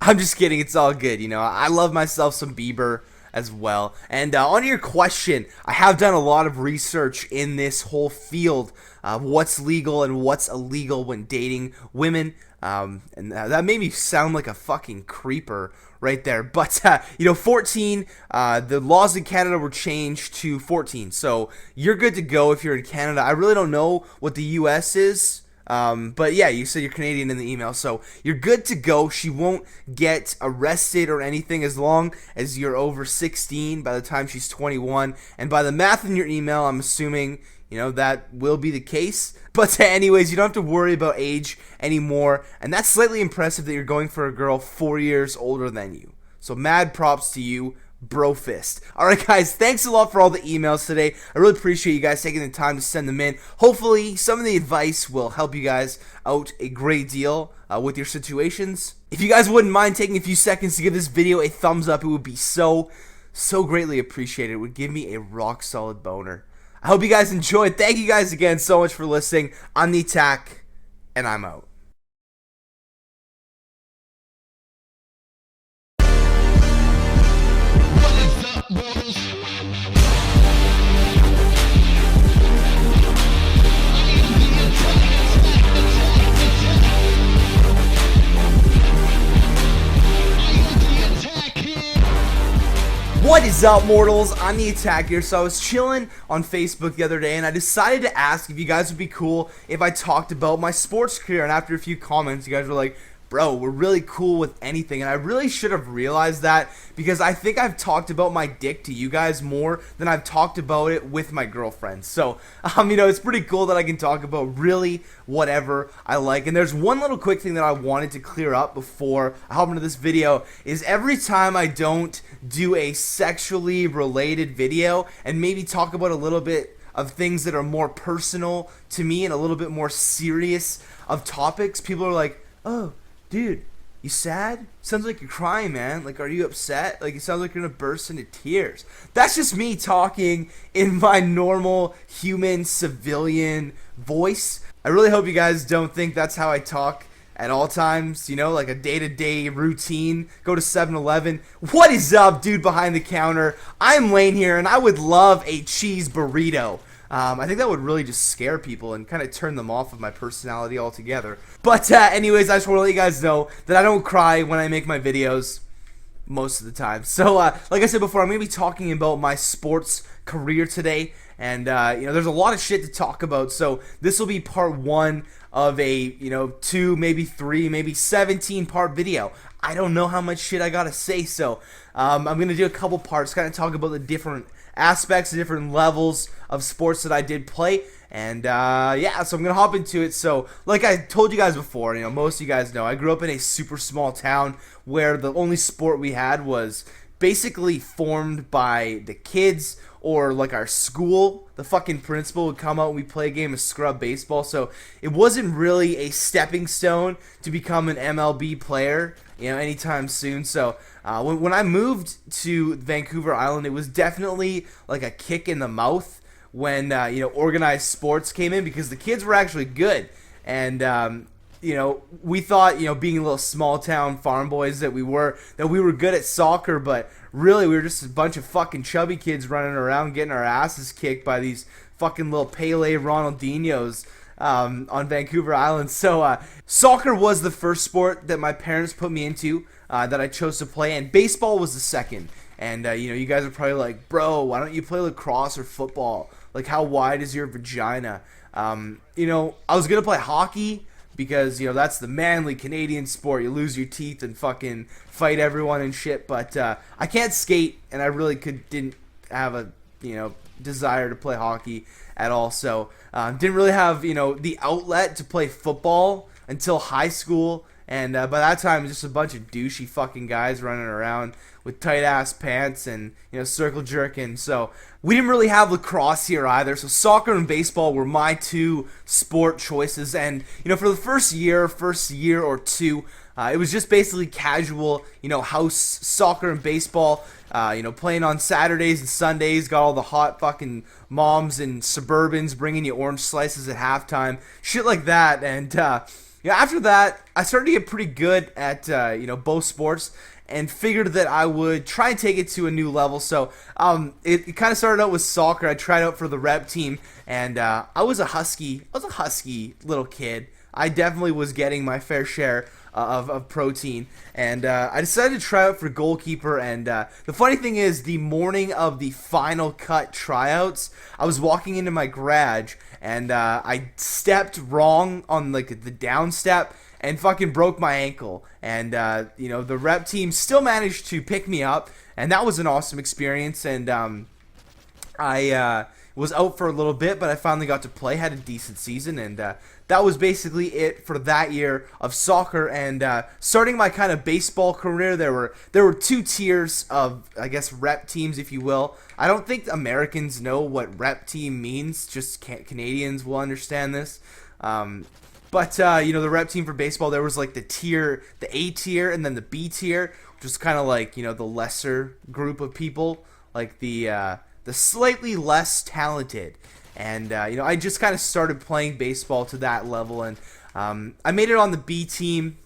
I'm just kidding, it's all good, you know, I love myself some Bieber as well. And on your question, I have done a lot of research in this whole field of what's legal and what's illegal when dating women. And that made me sound like a fucking creeper right there. But, you know, 14, the laws in Canada were changed to 14. So you're good to go if you're in Canada. I really don't know what the US is. But yeah, you said you're Canadian in the email, so you're good to go. She won't get arrested or anything as long as you're over 16 by the time she's 21. And by the math in your email, I'm assuming, you know, that will be the case. But anyways, you don't have to worry about age anymore. And that's slightly impressive that you're going for a girl 4 years older than you. So mad props to you. brofist. Alright guys, thanks a lot for all the emails today. I really appreciate you guys taking the time to send them in. Hopefully some of the advice will help you guys out a great deal with your situations. If you guys wouldn't mind taking a few seconds to give this video a thumbs up, it would be so greatly appreciated. It would give me a rock solid boner. I hope you guys enjoyed. Thank you guys again so much for listening. I'm the Attack, and I'm out. What is up, mortals? I'm the Attack here. So I was chilling on Facebook the other day and I decided to ask if you guys would be cool if I talked about my sports career. And after a few comments, you guys were like, bro, we're really cool with anything. And I really should have realized that, because I think I've talked about my dick to you guys more than I've talked about it with my girlfriend. So, you know, it's pretty cool that I can talk about really whatever I like. And there's one little quick thing that I wanted to clear up before I hop into this video, is every time I don't do a sexually related video and maybe talk about a little bit of things that are more personal to me and a little bit more serious of topics, people are like, oh, dude, you sad? Sounds like you're crying, man. Like, are you upset? Like, it sounds like you're gonna burst into tears. That's just me talking in my normal human civilian voice. I really hope you guys don't think that's how I talk at all times, you know, like a day-to-day routine. Go to 7-Eleven. What is up, dude behind the counter? I'm Laine here, and I would love a cheese burrito. I think that would really just scare people and kind of turn them off of my personality altogether. But anyways, I just want to let you guys know that I don't cry when I make my videos most of the time. So like I said before, I'm going to be talking about my sports career today. And, you know, there's a lot of shit to talk about. So this will be part 1 of a, you know, 2, maybe 3, maybe 17 part video. I don't know how much shit I got to say. So I'm going to do a couple parts, kind of talk about the different aspects, the different levels of sports that I did play, and yeah, so I'm gonna hop into it. So like I told you guys before, you know, most of you guys know I grew up in a super small town where the only sport we had was basically formed by the kids, or like our school. The fucking principal would come out and we'd play a game of scrub baseball. So it wasn't really a stepping stone to become an MLB player, you know, anytime soon. So when I moved to Vancouver Island, it was definitely like a kick in the mouth when you know, organized sports came in, because the kids were actually good. And you know, we thought, you know, being little small town farm boys that we were good at soccer, but really we were just a bunch of fucking chubby kids running around getting our asses kicked by these fucking little Pele Ronaldinhos on Vancouver Island. So soccer was the first sport that my parents put me into, that I chose to play, and baseball was the second. And you know, you guys are probably like, bro, why don't you play lacrosse or football? Like, how wide is your vagina? You know, I was gonna play hockey, because, you know, that's the manly Canadian sport. You lose your teeth and fucking fight everyone and shit. But I can't skate, and I really didn't have a, you know, desire to play hockey at all. So didn't really have, you know, the outlet to play football until high school. And by that time, it was just a bunch of douchey fucking guys running around with tight ass pants and, you know, circle jerking. So we didn't really have lacrosse here either. So soccer and baseball were my 2 sport choices. And, you know, for the first year or 2, it was just basically casual, you know, house soccer and baseball. You know, playing on Saturdays and Sundays. Got all the hot fucking moms and Suburbans bringing you orange slices at halftime, shit like that. And yeah, after that, I started to get pretty good at, you know, both sports, and figured that I would try and take it to a new level. So it kind of started out with soccer. I tried out for the rep team, and I was a husky little kid. I definitely was getting my fair share of protein, and I decided to try out for goalkeeper. And the funny thing is, the morning of the final cut tryouts, I was walking into my garage, and I stepped wrong on like the down step and fucking broke my ankle. And you know, the rep team still managed to pick me up, and that was an awesome experience. And I was out for a little bit, but I finally got to play, had a decent season, and that was basically it for that year of soccer. And starting my kind of baseball career, there were two tiers of, I guess, rep teams, if you will. I don't think Americans know what rep team means. Just Canadians will understand this. But the rep team for baseball, there was like the A tier, and then the B tier, which was kind of like, the lesser group of people, like the slightly less talented. And I just kind of started playing baseball to that level, and I made it on the B team,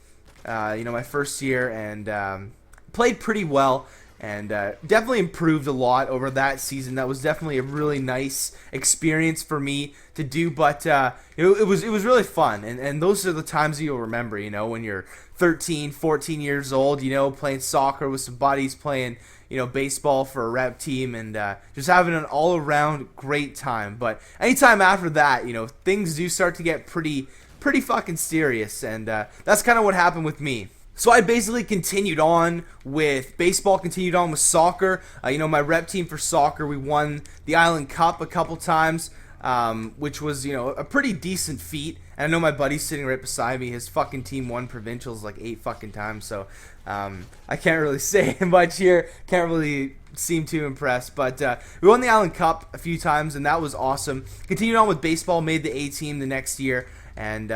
my first year, and played pretty well, and definitely improved a lot over that season. That was definitely a really nice experience for me to do, but it was really fun, and those are the times you'll remember, when you're 13, 14 years old, playing soccer with some buddies, playing baseball for a rep team, and just having an all-around great time. But anytime after that, things do start to get pretty fucking serious, and that's kind of what happened with me. So I basically continued on with baseball, continued on with soccer. My rep team for soccer, we won the Island Cup a couple times, which was, a pretty decent feat. And I know my buddy's sitting right beside me. His fucking team won provincials like 8 fucking times. So I can't really say much here. Can't really seem too impressed. But we won the Island Cup a few times, and that was awesome. Continued on with baseball, made the A team the next year. And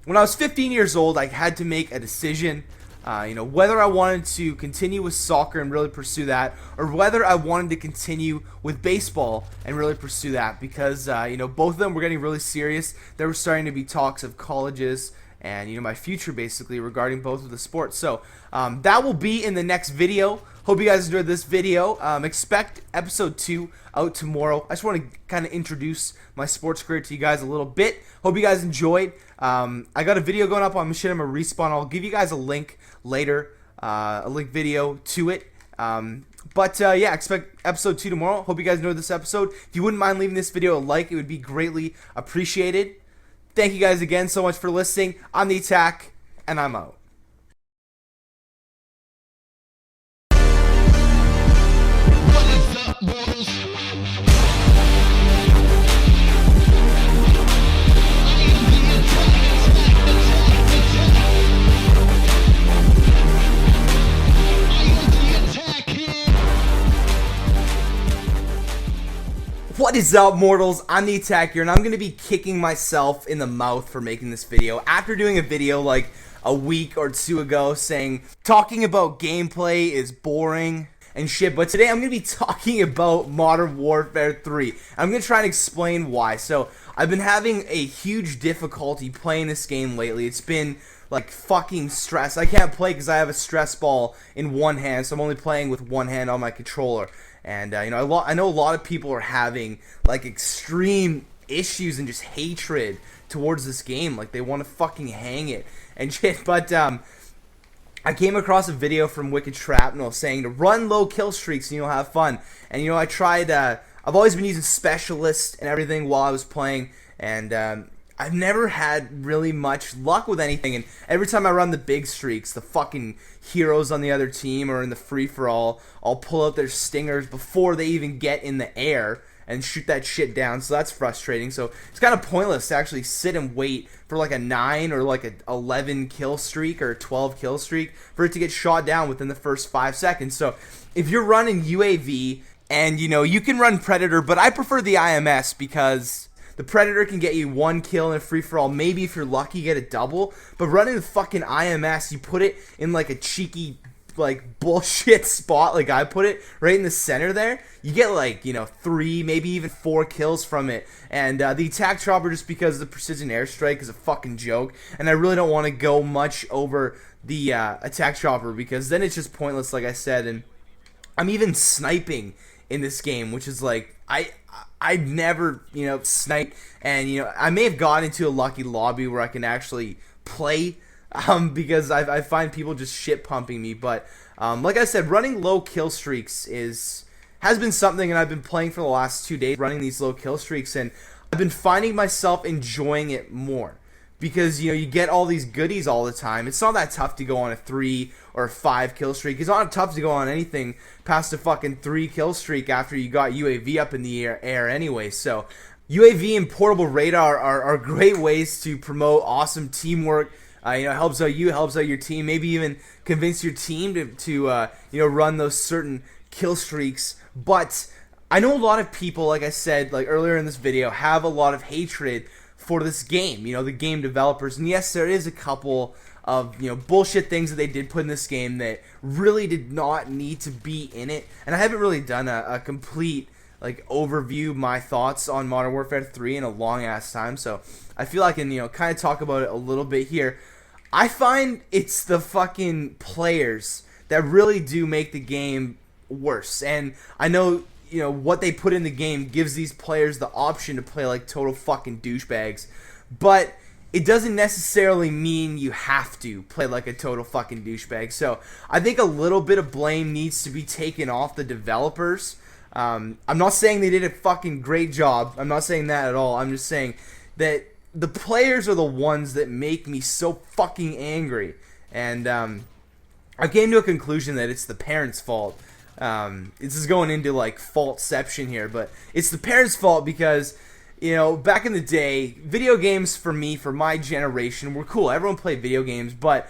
when I was 15 years old, I had to make a decision. Whether I wanted to continue with soccer and really pursue that, or whether I wanted to continue with baseball and really pursue that, because both of them were getting really serious. There were starting to be talks of colleges and my future basically regarding both of the sports. So that will be in the next video. Hope you guys enjoyed this video. Expect episode 2 out tomorrow. I just want to kind of introduce my sports career to you guys a little bit. Hope you guys enjoyed. I got a video going up on Machinima Respawn. I'll give you guys a link later, a link video to it. Yeah, expect episode 2 tomorrow. Hope you guys enjoyed this episode. If you wouldn't mind leaving this video a like, it would be greatly appreciated. Thank you guys again so much for listening. I'm the Attack, and I'm out. What is up, mortals? I'm the Attack here, and I'm going to be kicking myself in the mouth for making this video. After doing a video like a week or 2 ago saying, talking about gameplay is boring and shit, but today I'm going to be talking about Modern Warfare 3. I'm going to try and explain why. So, I've been having a huge difficulty playing this game lately. It's been like fucking stress. I can't play because I have a stress ball in one hand, so I'm only playing with one hand on my controller. And I know a lot of people are having like extreme issues and just hatred towards this game, like they want to fucking hang it and shit. But I came across a video from Wicked Shrapnel saying to run low kill streaks and you'll have fun. And I tried. I've always been using Specialist and everything while I was playing, and I've never had really much luck with anything, and every time I run the big streaks, the fucking heroes on the other team or in the free-for-all, I'll pull out their stingers before they even get in the air and shoot that shit down, so that's frustrating. So it's kind of pointless to actually sit and wait for like a 9 or like a 11 kill streak or a 12 kill streak for it to get shot down within the first 5 seconds. So if you're running UAV, and you can run Predator, but I prefer the IMS because the Predator can get you 1 kill in a free-for-all. Maybe if you're lucky, get a double. But running the fucking IMS, you put it in like a cheeky, like, bullshit spot, like I put it, right in the center there. You get like, 3, maybe even 4 kills from it. And the attack chopper, just because the precision airstrike is a fucking joke. And I really don't want to go much over the attack chopper because then it's just pointless, like I said. And I'm even sniping in this game, which is like, I've never, sniped, and, I may have gotten into a lucky lobby where I can actually play, because I find people just shit pumping me, but, like I said, running low kill streaks has been something, and I've been playing for the last 2 days, running these low kill streaks, and I've been finding myself enjoying it more. Because, you get all these goodies all the time. It's not that tough to go on a 3 or a 5 kill streak. It's not tough to go on anything past a fucking 3 kill streak after you got UAV up in the air anyway. So, UAV and portable radar are great ways to promote awesome teamwork. You know, it helps out you, helps out your team. Maybe even convince your team to you know, run those certain kill streaks. But I know a lot of people, like I said, like earlier in this video, have a lot of hatred for this game. You know, the game developers. And yes, there is a couple of, you know, bullshit things that they did put in this game that really did not need to be in it. And I haven't really done a complete like overview my thoughts on Modern Warfare 3 in a long ass time, so I feel I can, you know, kind of talk about it a little bit here. I find it's the fucking players that really do make the game worse, and I know, you know, what they put in the game gives these players the option to play like total fucking douchebags, but it doesn't necessarily mean you have to play like a total fucking douchebag. So I think a little bit of blame needs to be taken off the developers. I'm not saying they did a fucking great job. I'm not saying that at all. I'm just saying that the players are the ones that make me so fucking angry. And I came to a conclusion that it's the parents' fault. This is going into like faultception here, but it's the parents' fault because, you know, back in the day, video games for me, for my generation, were cool. Everyone played video games, but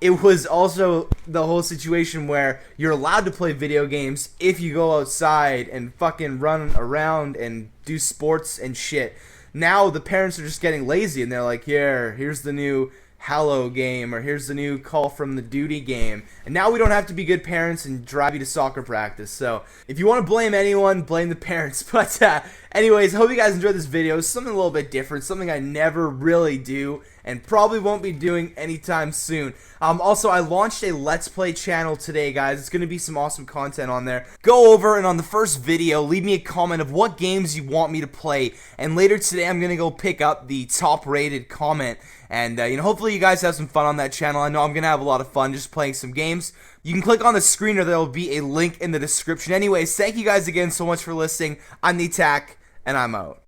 it was also the whole situation where you're allowed to play video games if you go outside and fucking run around and do sports and shit. Now the parents are just getting lazy and they're like, here's the new Halo game, or here's the new Call from the Duty game. And now we don't have to be good parents and drive you to soccer practice. So if you want to blame anyone, blame the parents. But anyways, I hope you guys enjoyed this video. It's something a little bit different, something I never really do and probably won't be doing anytime soon. Also, I launched a Let's Play channel today, guys. It's going to be some awesome content on there. Go over and on the first video, leave me a comment of what games you want me to play. And later today, I'm going to go pick up the top-rated comment. And, you know, hopefully you guys have some fun on that channel. I know I'm going to have a lot of fun just playing some games. You can click on the screen or there will be a link in the description. Anyways, thank you guys again so much for listening. I'm the Attack, and I'm out.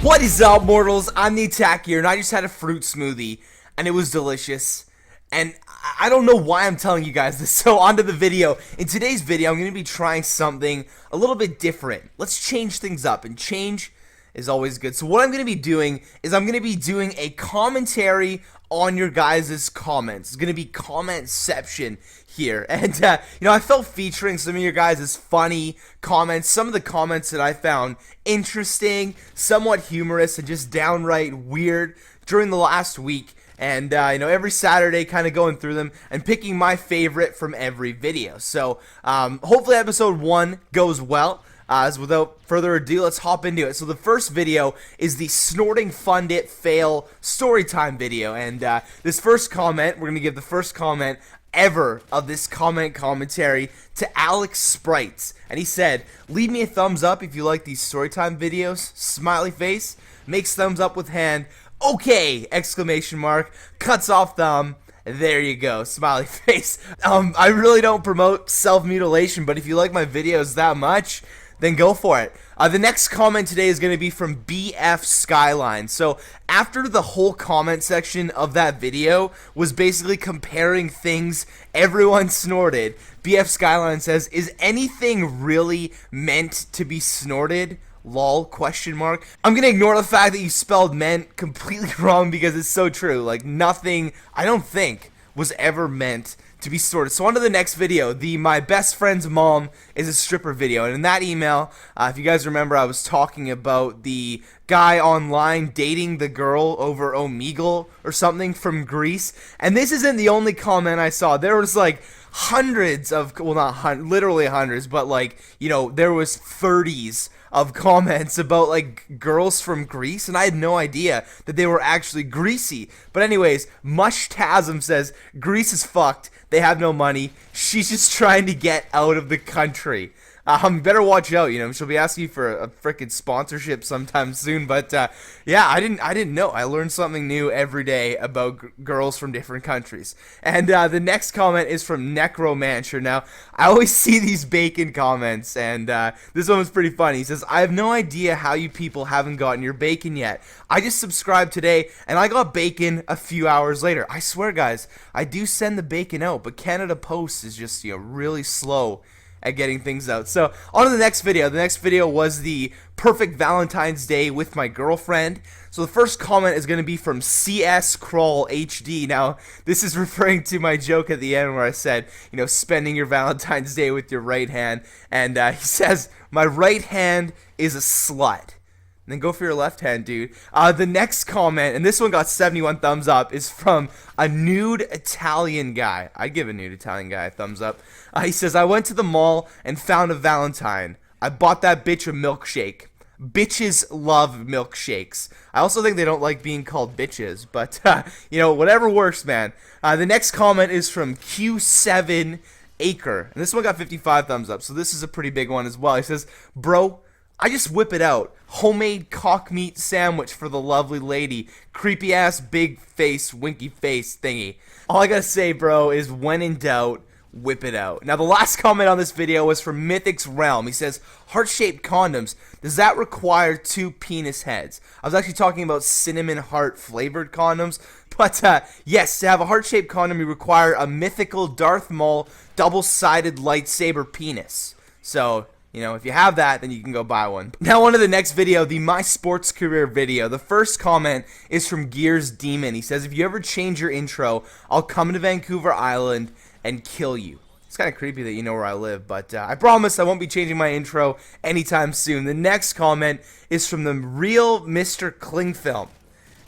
What is up, mortals? I'm the Attack here, and I just had a fruit smoothie, and it was delicious. And I don't know why I'm telling you guys this, so on to the video. In today's video, I'm going to be trying something a little bit different. Let's change things up, and change is always good. So what I'm going to be doing is I'm going to be doing a commentary on your guys' comments. It's going to be commentception here. And, you know, I felt featuring some of your guys' funny comments, some of the comments that I found interesting, somewhat humorous, and just downright weird during the last week. And, you know, every Saturday kind of going through them and picking my favorite from every video. So, hopefully episode 1 goes well. So without further ado, let's hop into it. So the first video is the Snorting Fund It Fail Storytime video. And this first comment, we're going to give the first comment ever of this commentary to Alex Sprites. And he said, leave me a thumbs up if you like these Storytime videos. Smiley face. Makes thumbs up with hand. Okay! Exclamation mark. Cuts off thumb. There you go, smiley face. I really don't promote self-mutilation, but if you like my videos that much, then go for it. The next comment today is going to be from BF Skyline. So after the whole comment section of that video was basically comparing things everyone snorted, BF Skyline says, is anything really meant to be snorted? Lol, question mark. I'm gonna ignore the fact that you spelled meant completely wrong because it's so true. Like, nothing, I don't think, was ever meant to be snorted. So on to the next video. The My Best Friend's Mom is a Stripper video. And in that email, if you guys remember, I was talking about the guy online dating the girl over Omegle or something from Greece. And this isn't the only comment I saw. There was like hundreds of, well, not literally hundreds, but like, you know, there was 30s of comments about like girls from Greece, and I had no idea that they were actually greasy. But anyways, Mushtasm says Greece is fucked, they have no money, she's just trying to get out of the country. Better watch out. She'll be asking you for a freaking sponsorship sometime soon. But yeah, I didn't know. I learned something new every day about girls from different countries. And the next comment is from Necromancer. Now, I always see these bacon comments, and this one was pretty funny. He says, "I have no idea how you people haven't gotten your bacon yet. I just subscribed today, and I got bacon a few hours later. I swear, guys, I do send the bacon out, but Canada Post is just really slow at getting things out." So on to the next video. The next video was the perfect Valentine's Day with my girlfriend. So the first comment is going to be from CS Crawl HD. Now, this is referring to my joke at the end where I said, spending your Valentine's Day with your right hand. And he says, "My right hand is a slut." And then go for your left hand, dude. The next comment, and this one got 71 thumbs up, is from a nude Italian guy. I'd give a nude Italian guy a thumbs up. He says, "I went to the mall and found a Valentine. I bought that bitch a milkshake. Bitches love milkshakes." I also think they don't like being called bitches, but, whatever works, man. The next comment is from Q7 Acre, and this one got 55 thumbs up, so this is a pretty big one as well. He says, "Bro, I just whip it out. Homemade cock meat sandwich for the lovely lady. Creepy ass big face, winky face thingy." All I gotta say, bro, is when in doubt, whip it out. Now, the last comment on this video was from Mythic's Realm. He says, "Heart-shaped condoms. Does that require 2 penis heads?" I was actually talking about cinnamon heart flavored condoms. But, yes, to have a heart-shaped condom, you require a mythical Darth Maul double-sided lightsaber penis. So, if you have that, then you can go buy one. Now on to the next video, the My Sports Career video. The first comment is from Gears Demon. He says, "If you ever change your intro, I'll come to Vancouver Island and kill you." It's kind of creepy that you know where I live, but I promise I won't be changing my intro anytime soon. The next comment is from the real Mr. Klingfilm.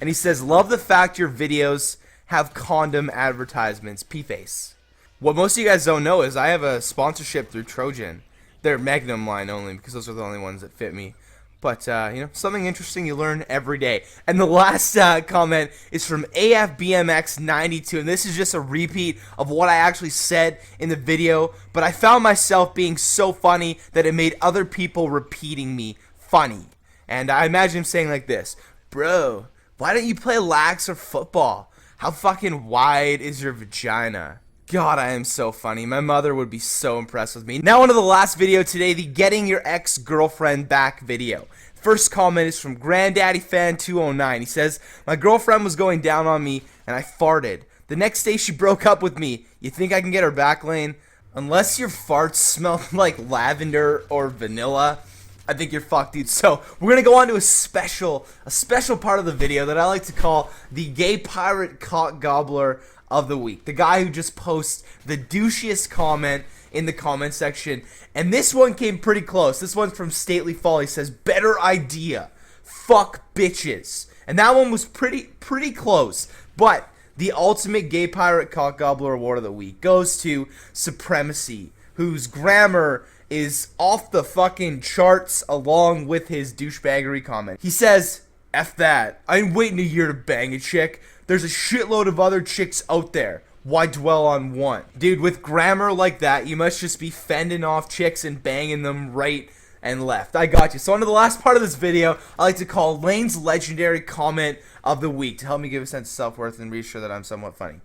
And he says, "Love the fact your videos have condom advertisements. P-face." What most of you guys don't know is I have a sponsorship through Trojan. They're Magnum line only because those are the only ones that fit me. But, something interesting you learn every day. And the last comment is from AFBMX92. And this is just a repeat of what I actually said in the video. But I found myself being so funny that it made other people repeating me funny. And I imagine him saying like this, "Bro, why don't you play lax or football? How fucking wide is your vagina?" God, I am so funny. My mother would be so impressed with me. Now on to the last video today, the Getting Your Ex-Girlfriend Back video. First comment is from Granddaddy Fan 209. He says, "My girlfriend was going down on me and I farted. The next day she broke up with me. You think I can get her back, Laine? Unless your farts smell like lavender or vanilla, I think you're fucked, dude." So we're gonna go on to a special part of the video that I like to call the Gay Pirate Cock Gobbler of the week. The guy who just posts the douchiest comment in the comment section. And this one came pretty close. This one's from Stately Fall. He says, "Better idea. Fuck bitches." And that one was pretty close. But the ultimate Gay Pirate Cock Gobbler award of the week goes to Supremacy, whose grammar is off the fucking charts along with his douchebaggery comment. He says, "F that. I ain't waiting a year to bang a chick. There's a shitload of other chicks out there. Why dwell on one?" Dude, with grammar like that, you must just be fending off chicks and banging them right and left. I got you. So on to the last part of this video, I like to call Laine's legendary comment of the week to help me give a sense of self-worth and reassure that I'm somewhat funny.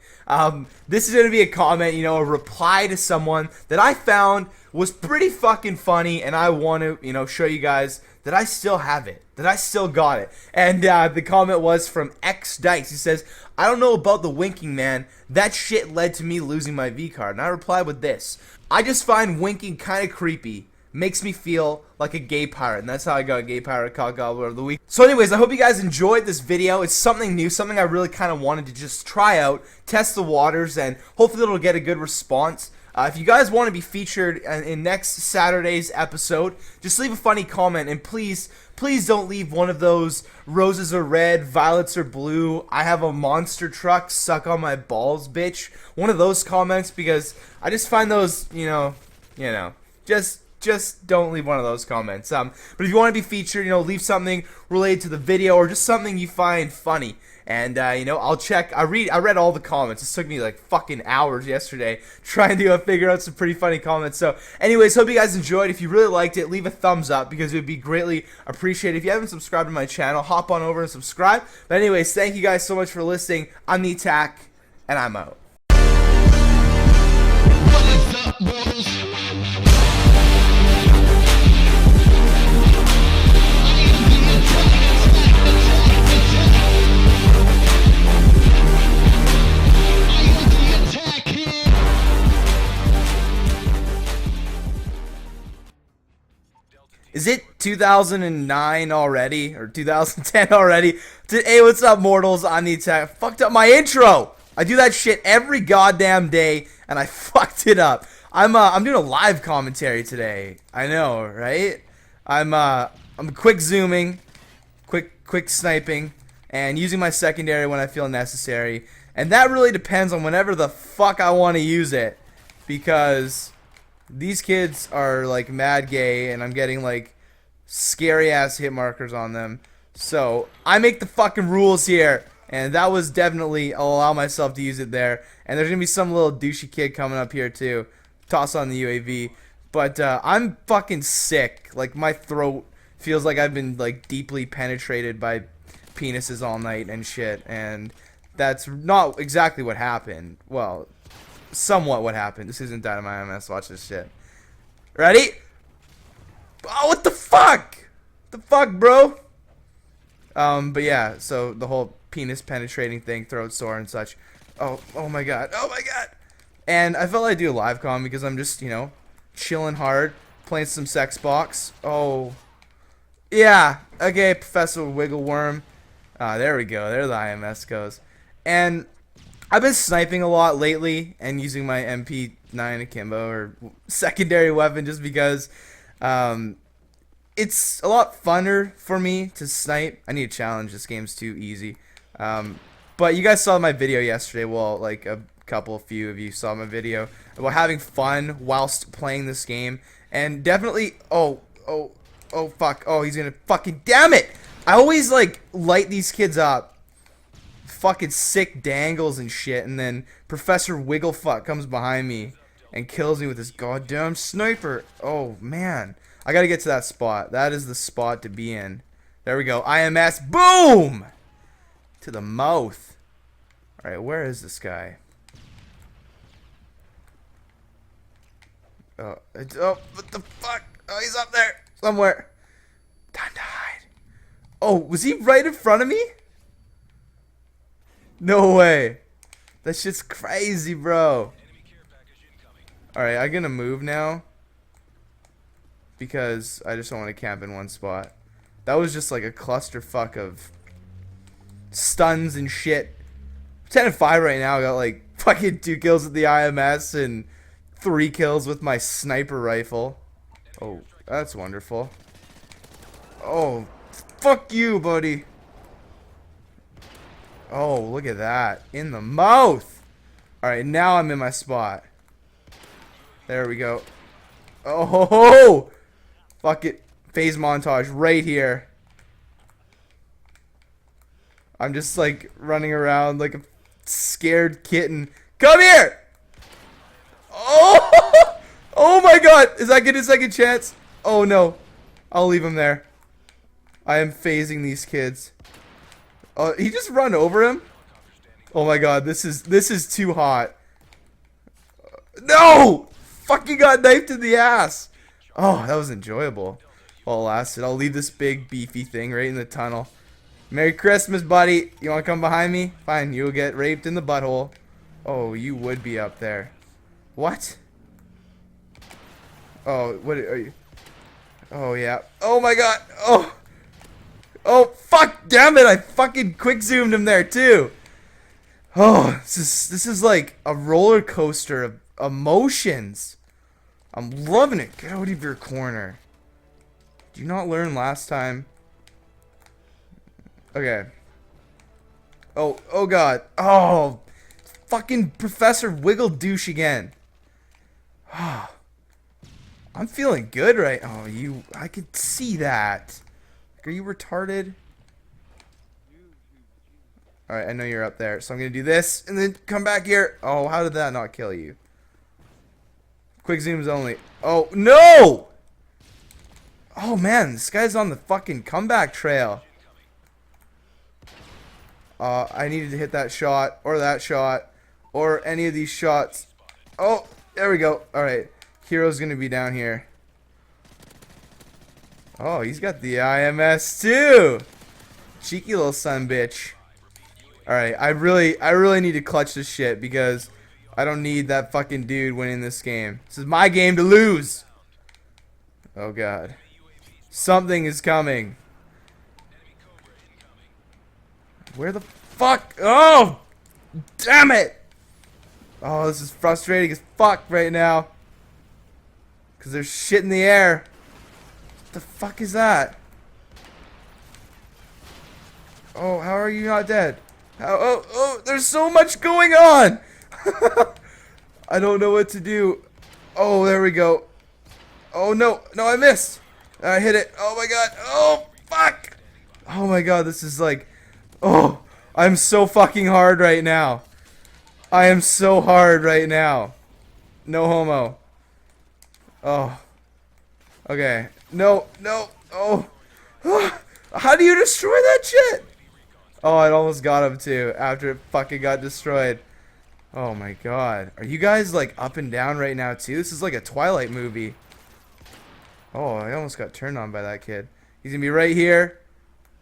This is going to be a comment, a reply to someone that I found was pretty fucking funny, and I want to, show you guys that I still have it, that I still got it. And the comment was from X Dice. He says, "I don't know about the winking, man. That shit led to me losing my V card." And I replied with this: "I just find winking kind of creepy. Makes me feel like a gay pirate." And that's how I got a Gay Pirate Cock Gobbler of the week. So anyways, I hope you guys enjoyed this video. It's something new, something I really kind of wanted to just try out, test the waters, and hopefully it'll get a good response. If you guys want to be featured in next Saturday's episode, just leave a funny comment, and please don't leave one of those roses are red, violets are blue, I have a monster truck, suck on my balls, bitch. One of those comments, because I just find those, just don't leave one of those comments. But if you want to be featured, leave something related to the video or just something you find funny. And you know, I'll check. I read all the comments. It took me like fucking hours yesterday trying to figure out some pretty funny comments. So, anyways, hope you guys enjoyed. If you really liked it, leave a thumbs up because it would be greatly appreciated. If you haven't subscribed to my channel, hop on over and subscribe. But anyways, thank you guys so much for listening. I'm the Attack, and I'm out. Is it 2009 already? Or 2010 already? Hey, what's up, mortals? I'm the Attack. Fucked up my intro! I do that shit every goddamn day, and I fucked it up. I'm doing a live commentary today. I know, right? I'm quick zooming, quick sniping, and using my secondary when I feel necessary. And that really depends on whenever the fuck I want to use it. Because these kids are like mad gay, and I'm getting like scary ass hit markers on them. So I make the fucking rules here, and that was definitely, I'll allow myself to use it there. And there's gonna be some little douchey kid coming up here too. Toss on the UAV. But I'm fucking sick. Like my throat feels like I've been like deeply penetrated by penises all night and shit. And that's not exactly what happened. Well, somewhat what happened. This isn't Dynamite MS. Watch this shit. Ready? Oh, what the fuck? The fuck, bro? But yeah, so the whole penis penetrating thing, throat sore and such. Oh my god. Oh my god. And I felt like I'd do a live com because I'm just, you know, chilling hard, playing some sex box. Oh. Yeah. Okay, Professor Wiggleworm. There we go. There the IMS goes. And I've been sniping a lot lately and using my MP9 akimbo or secondary weapon just because it's a lot funner for me to snipe. I need a challenge. This game's too easy. But you guys saw my video yesterday. Well, like a few of you saw my video about having fun whilst playing this game. And definitely, oh fuck. Oh, he's gonna fucking, damn it. I always like light these kids up. Fucking sick dangles and shit, and then Professor Wigglefuck comes behind me and kills me with his goddamn sniper. Oh man, I gotta get to that spot. That is the spot to be in. There we go. IMS, boom, to the mouth. All right, where is this guy? Oh, what the fuck? Oh, he's up there somewhere. Time to hide. Oh, was he right in front of me? No way. That shit's crazy, bro. Alright, I'm gonna move now. Because I just don't want to camp in one spot. That was just like a clusterfuck of stuns and shit. 10-5 right now. I got like fucking 2 kills with the IMS and 3 kills with my sniper rifle. Oh, that's wonderful. Oh, fuck you, buddy. Oh, look at that. In the mouth. Alright, now I'm in my spot. There we go. Oh, ho, ho. Fuck it. FaZe montage right here. I'm just like running around like a scared kitten. Come here! Oh! Oh my god! Is that getting a second chance? Oh no. I'll leave him there. I am phasing these kids. Oh, he just run over him? Oh my god, this is too hot. No! Fucking got knifed in the ass. Oh, that was enjoyable. While it lasted. I'll leave this big beefy thing right in the tunnel. Merry Christmas, buddy. You wanna come behind me? Fine, you'll get raped in the butthole. Oh, you would be up there. What? Oh, what are you? Oh yeah. Oh my god. Oh. Oh, fuck, damn it, I fucking quick zoomed him there, too. Oh, this is like a roller coaster of emotions. I'm loving it. Get out of your corner. Did you not learn last time? Okay. Oh god. Oh, fucking Professor Wiggle douche again. I'm feeling good right. Oh, I could see that. Are you retarded? Alright, I know you're up there. So I'm going to do this and then come back here. Oh, how did that not kill you? Quick zooms only. Oh, no! Oh, man. This guy's on the fucking comeback trail. I needed to hit that shot or any of these shots. Oh, there we go. Alright. Hero's going to be down here. Oh, he's got the IMS too. Cheeky little son bitch. Alright, I really need to clutch this shit because I don't need that fucking dude winning this game. This is my game to lose. Oh god. Something is coming. Where the fuck? Oh! Damn it! Oh, this is frustrating as fuck right now. Because there's shit in the air. What the fuck is that? Oh, how are you not dead? Oh, there's so much going on! I don't know what to do. Oh, there we go. Oh, no, I missed. I hit it. Oh my god. Oh, fuck! Oh my god, this is like... Oh, I'm so fucking hard right now. I am so hard right now. No homo. Oh. Okay. No. Oh. How do you destroy that shit? Oh, it almost got him too after it fucking got destroyed. Oh my god. Are you guys like up and down right now too? This is like a Twilight movie. Oh, I almost got turned on by that kid. He's gonna be right here.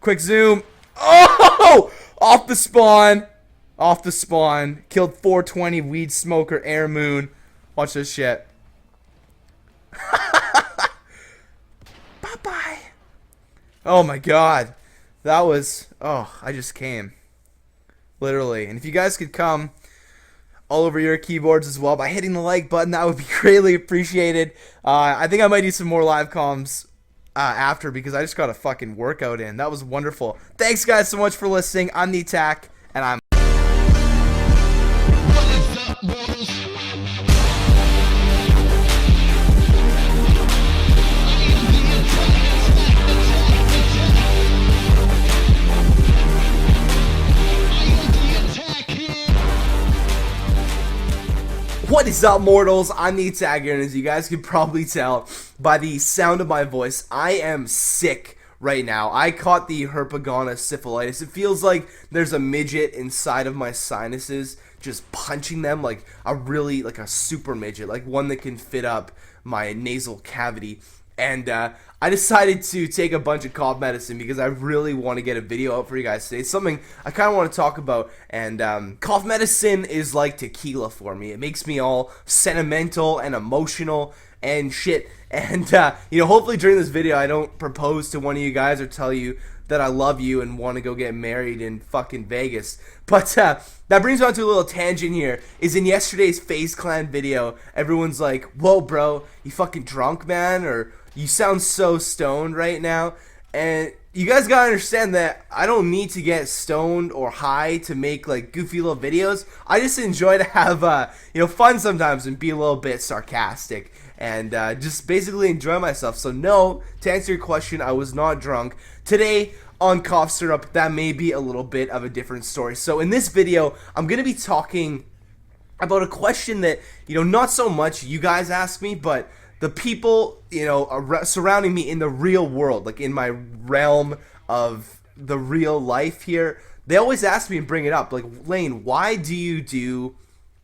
Quick zoom. Oh! Off the spawn. Off the spawn. Killed 420 weed smoker air moon. Watch this shit. Bye-bye. Oh my god. That was... Oh, I just came. Literally. And if you guys could come all over your keyboards as well by hitting the like button, that would be greatly appreciated. I think I might do some more live comms after because I just got a fucking workout in. That was wonderful. Thanks guys so much for listening. I'm The Attack, and I'm... What is up, mortals? I'm The Attack, and as you guys can probably tell by the sound of my voice, I am sick right now. I caught the herpetogonosyphilitis. It feels like there's a midget inside of my sinuses just punching them like a super midget, like one that can fit up my nasal cavity. And I decided to take a bunch of cough medicine because I really want to get a video out for you guys today. It's something I kind of want to talk about. And cough medicine is like tequila for me. It makes me all sentimental and emotional and shit. And, you know, hopefully during this video I don't propose to one of you guys or tell you that I love you and want to go get married in fucking Vegas. But that brings me on to a little tangent here. Is in yesterday's FaZe Clan video, everyone's like, whoa bro, you fucking drunk, man? Or you sound so stoned right now. And you guys gotta understand that I don't need to get stoned or high to make like goofy little videos. I just enjoy to have you know, fun sometimes and be a little bit sarcastic and just basically enjoy myself. So no, to answer your question, I was not drunk. Today on Cough Syrup, that may be a little bit of a different story. So in this video, I'm gonna be talking about a question that, you know, not so much you guys ask me, but the people, you know, surrounding me in the real world, like in my realm of the real life here, they always ask me and bring it up. Like, Laine, why do you do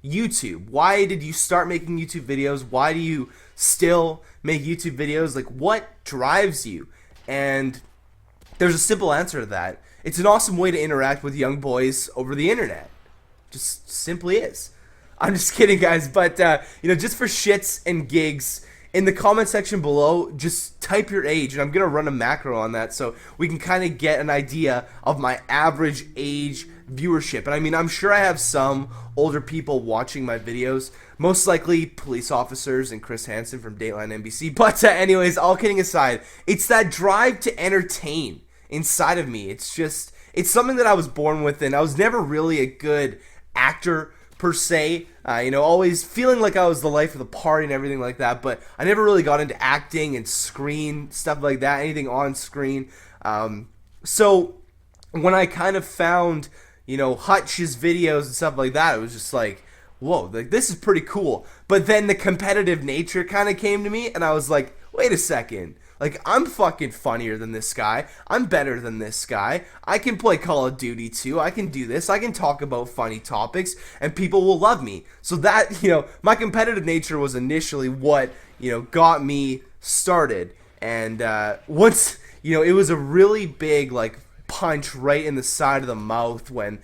YouTube? Why did you start making YouTube videos? Why do you still make YouTube videos? Like, what drives you? And there's a simple answer to that. It's an awesome way to interact with young boys over the internet. Just simply is. I'm just kidding, guys. But, you know, just for shits and gigs, in the comment section below, just type your age, and I'm going to run a macro on that so we can kind of get an idea of my average age viewership. And I mean, I'm sure I have some older people watching my videos, most likely police officers and Chris Hansen from Dateline NBC. But anyways, all kidding aside, it's that drive to entertain inside of me. It's something that I was born with, and I was never really a good actor per se, you know, always feeling like I was the life of the party and everything like that, but I never really got into acting and screen, stuff like that, anything on screen. So when I kind of found Hutch's videos and stuff like that, it was just like, whoa, like this is pretty cool. But then the competitive nature kind of came to me, and I was like, wait a second. Like, I'm fucking funnier than this guy. I'm better than this guy. I can play Call of Duty too. I can do this. I can talk about funny topics, and people will love me. So that, my competitive nature was initially what, got me started. And once, it was a really big, like, punch right in the side of the mouth when,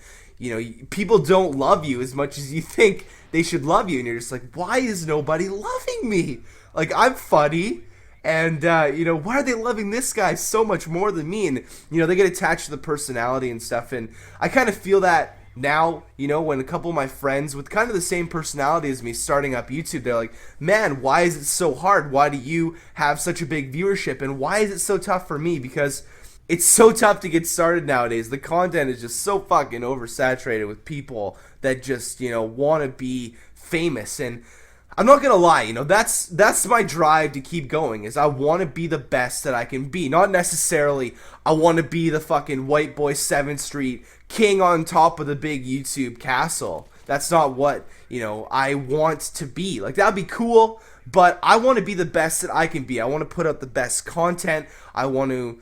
people don't love you as much as you think they should love you. And you're just like, why is nobody loving me? Like, I'm funny. And, why are they loving this guy so much more than me? And, they get attached to the personality and stuff. And I kind of feel that now, when a couple of my friends with kind of the same personality as me starting up YouTube, they're like, man, why is it so hard? Why do you have such a big viewership? And why is it so tough for me? Because it's so tough to get started nowadays. The content is just so fucking oversaturated with people that just, want to be famous. And I'm not gonna lie, that's my drive to keep going, is I want to be the best that I can be. Not necessarily I want to be the fucking white boy 7th Street king on top of the big YouTube castle. That's not what, I want to be. Like, that'd be cool, but I want to be the best that I can be. I want to put out the best content. I want to,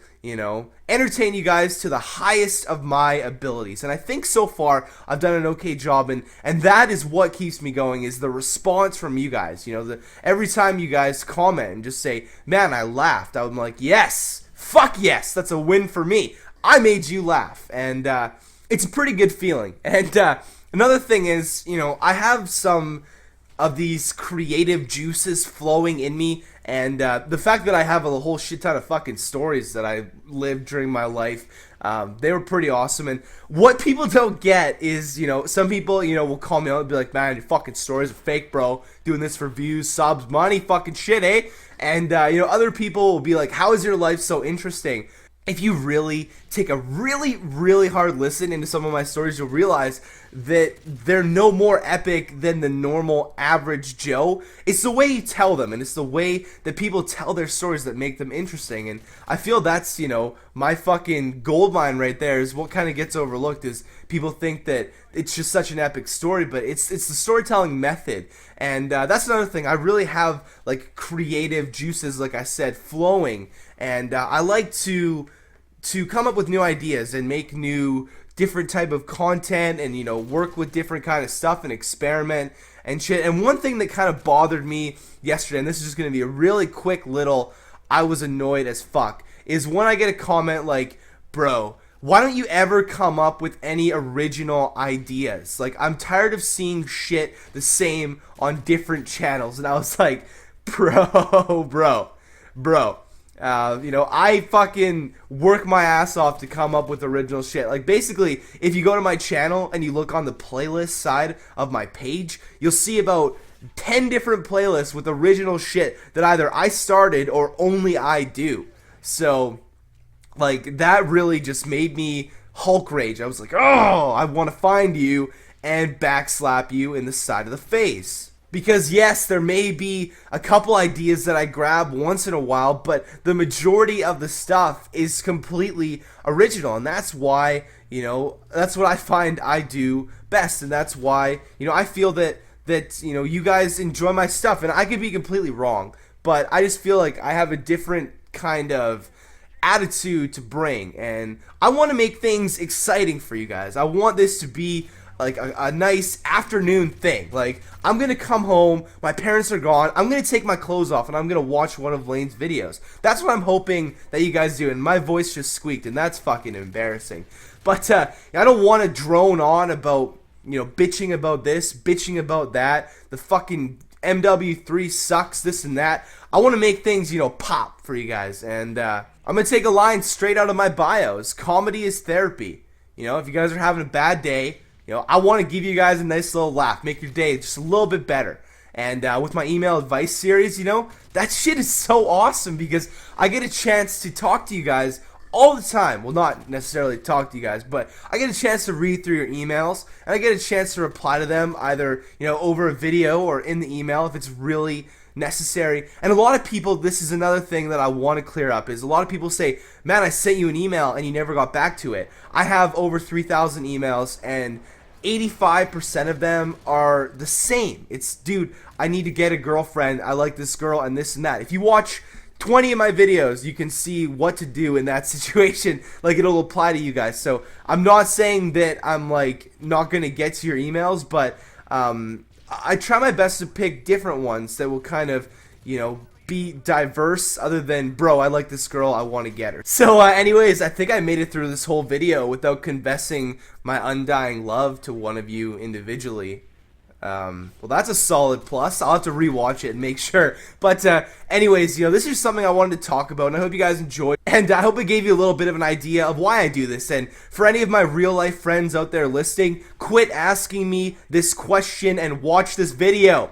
entertain you guys to the highest of my abilities. And I think so far I've done an okay job, and that is what keeps me going, is the response from you guys. Every time you guys comment and just say, man, I laughed, I'm like, yes, fuck yes, that's a win for me. I made you laugh, and it's a pretty good feeling. And another thing is, I have some of these creative juices flowing in me, and the fact that I have a whole shit ton of fucking stories that I lived during my life, they were pretty awesome. And what people don't get is, some people, will call me out and be like, man, your fucking stories are fake, bro, doing this for views, subs, money, fucking shit, eh? And other people will be like, how is your life so interesting? If you really take a really, really hard listen into some of my stories, you'll realize that they're no more epic than the normal average Joe. It's the way you tell them, and it's the way that people tell their stories that make them interesting. And I feel that's, my fucking gold mine right there, is what kind of gets overlooked, is people think that it's just such an epic story, but it's the storytelling method. And that's another thing. I really have, like, creative juices, like I said, flowing. And I like to come up with new ideas and make new different type of content, and work with different kind of stuff and experiment and shit. And one thing that kind of bothered me yesterday, and this is just going to be a really quick little I was annoyed as fuck, is when I get a comment like, bro, why don't you ever come up with any original ideas? Like, I'm tired of seeing shit the same on different channels. And I was like, bro. I fucking work my ass off to come up with original shit. Like, basically, if you go to my channel and you look on the playlist side of my page, you'll see about 10 different playlists with original shit that either I started or only I do. So, like, that really just made me Hulk rage. I was like, oh, I want to find you and backslap you in the side of the face. Because yes, there may be a couple ideas that I grab once in a while, but the majority of the stuff is completely original, and that's why, that's what I find I do best, and that's why, I feel that you guys enjoy my stuff, and I could be completely wrong, but I just feel like I have a different kind of attitude to bring, and I want to make things exciting for you guys. I want this to be like a nice afternoon thing. Like, I'm gonna come home, my parents are gone, I'm gonna take my clothes off, and I'm gonna watch one of Laine's videos. That's what I'm hoping that you guys do, and my voice just squeaked, and that's fucking embarrassing. But I don't want to drone on about, bitching about this, bitching about that, the fucking MW3 sucks, this and that. I want to make things, pop for you guys, and I'm gonna take a line straight out of my bios. Comedy is therapy. If you guys are having a bad day, I want to give you guys a nice little laugh, make your day just a little bit better. And with my email advice series, that shit is so awesome because I get a chance to talk to you guys all the time. Well, not necessarily talk to you guys, but I get a chance to read through your emails, and I get a chance to reply to them either, over a video or in the email if it's really, necessary. And a lot of people, this is another thing that I want to clear up, is a lot of people say, man, I sent you an email and you never got back to it. I have over 3,000 emails, and 85% of them are the same. It's, dude, I need to get a girlfriend, I like this girl, and this and that. If you watch 20 of my videos, you can see what to do in that situation. Like, it'll apply to you guys. So I'm not saying that I'm like not gonna get to your emails, but I try my best to pick different ones that will kind of, you know, be diverse, other than, bro, I like this girl, I want to get her. So anyways, I think I made it through this whole video without confessing my undying love to one of you individually. Well, that's a solid plus. I'll have to rewatch it and make sure. But anyways, you know, this is something I wanted to talk about, and I hope you guys enjoyed. And I hope it gave you a little bit of an idea of why I do this. And for any of my real life friends out there listening, quit asking me this question and watch this video.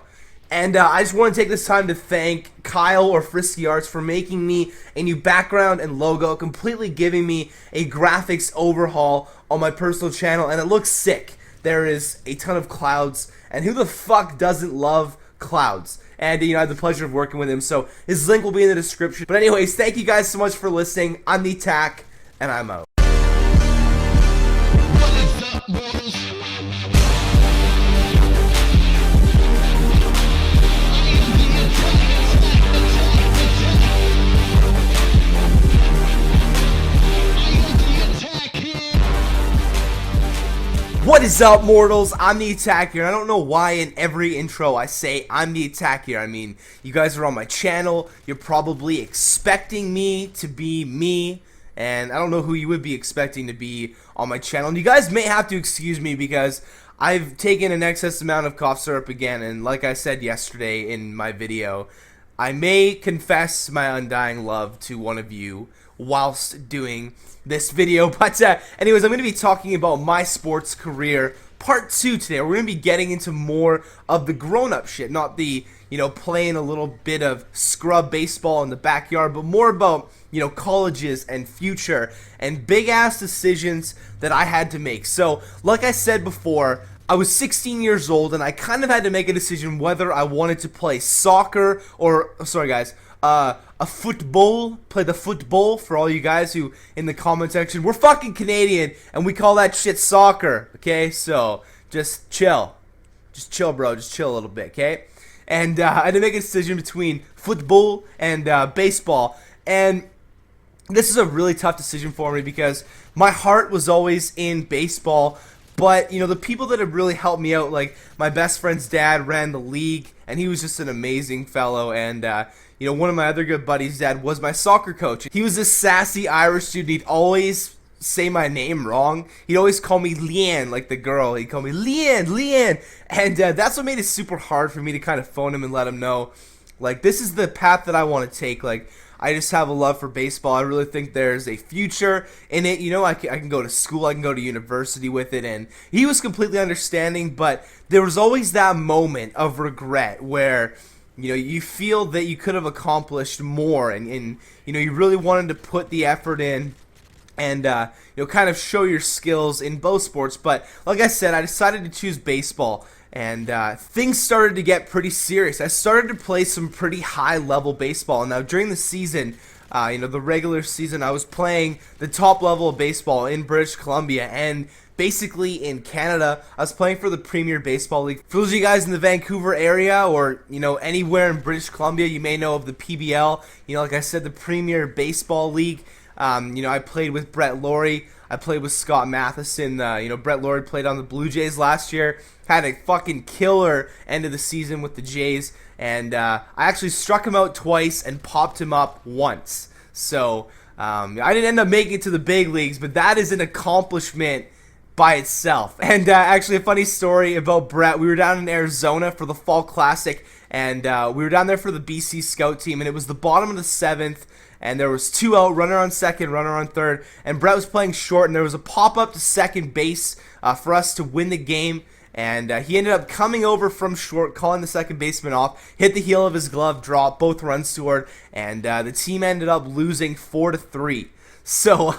And I just want to take this time to thank Kyle or Frisky Arts for making me a new background and logo, completely giving me a graphics overhaul on my personal channel, and it looks sick. There is a ton of clouds, and who the fuck doesn't love clouds? And, you know, I had the pleasure of working with him, so his link will be in the description. But anyways, thank you guys so much for listening. I'm the Attack, and I'm out. What is up, mortals? I'm the Attack here, and I don't know why in every intro I say I'm the Attack here. I mean, you guys are on my channel, you're probably expecting me to be me, and I don't know who you would be expecting to be on my channel. And you guys may have to excuse me because I've taken an excess amount of cough syrup again, and like I said yesterday in my video, I may confess my undying love to one of you whilst doing this video. But anyways, I'm going to be talking about my sports career part 2 today. We're going to be getting into more of the grown-up shit, not the, you know, playing a little bit of scrub baseball in the backyard, but more about, you know, colleges and future and big-ass decisions that I had to make. So, like I said before, I was 16 years old, and I kind of had to make a decision whether I wanted to play soccer or, sorry guys, a football, play the football for all you guys who, in the comment section, we're fucking Canadian, and we call that shit soccer, okay? So, just chill. Just chill, bro. Just chill a little bit, okay? And I had to make a decision between football and baseball, and this is a really tough decision for me because my heart was always in baseball. But, you know, the people that have really helped me out, like my best friend's dad ran the league, and he was just an amazing fellow. And, you know, one of my other good buddies' dad was my soccer coach. He was this sassy Irish dude. He'd always say my name wrong. He'd always call me Laine, like the girl. He'd call me Laine. And that's what made it super hard for me to kind of phone him and let him know, like, this is the path that I want to take. Like, I just have a love for baseball. I really think there's a future in it. You know, I can go to school, I can go to university with it, and he was completely understanding, but there was always that moment of regret where, you know, you feel that you could have accomplished more, and you know, you really wanted to put the effort in and, you know, kind of show your skills in both sports. But like I said, I decided to choose baseball. And things started to get pretty serious. I started to play some pretty high-level baseball. Now, during the season, you know, the regular season, I was playing the top level of baseball in British Columbia, and basically in Canada, I was playing for the Premier Baseball League. For those of you guys in the Vancouver area, or, you know, anywhere in British Columbia, you may know of the PBL. You know, like I said, the Premier Baseball League. You know, I played with Brett Laurie. I played with Scott Matheson. You know, Brett Laurie played on the Blue Jays last year. Had a fucking killer end of the season with the Jays. And I actually struck him out twice and popped him up once. So I didn't end up making it to the big leagues, but that is an accomplishment by itself. And actually a funny story about Brett. We were down in Arizona for the Fall Classic, and we were down there for the BC Scout team, and it was the bottom of the 7th. And there was 2 out, runner on second, runner on third, and Brett was playing short, and there was a pop-up to second base for us to win the game, and he ended up coming over from short, calling the second baseman off, hit the heel of his glove, drop, both runs scored, and the team ended up losing 4-3. So,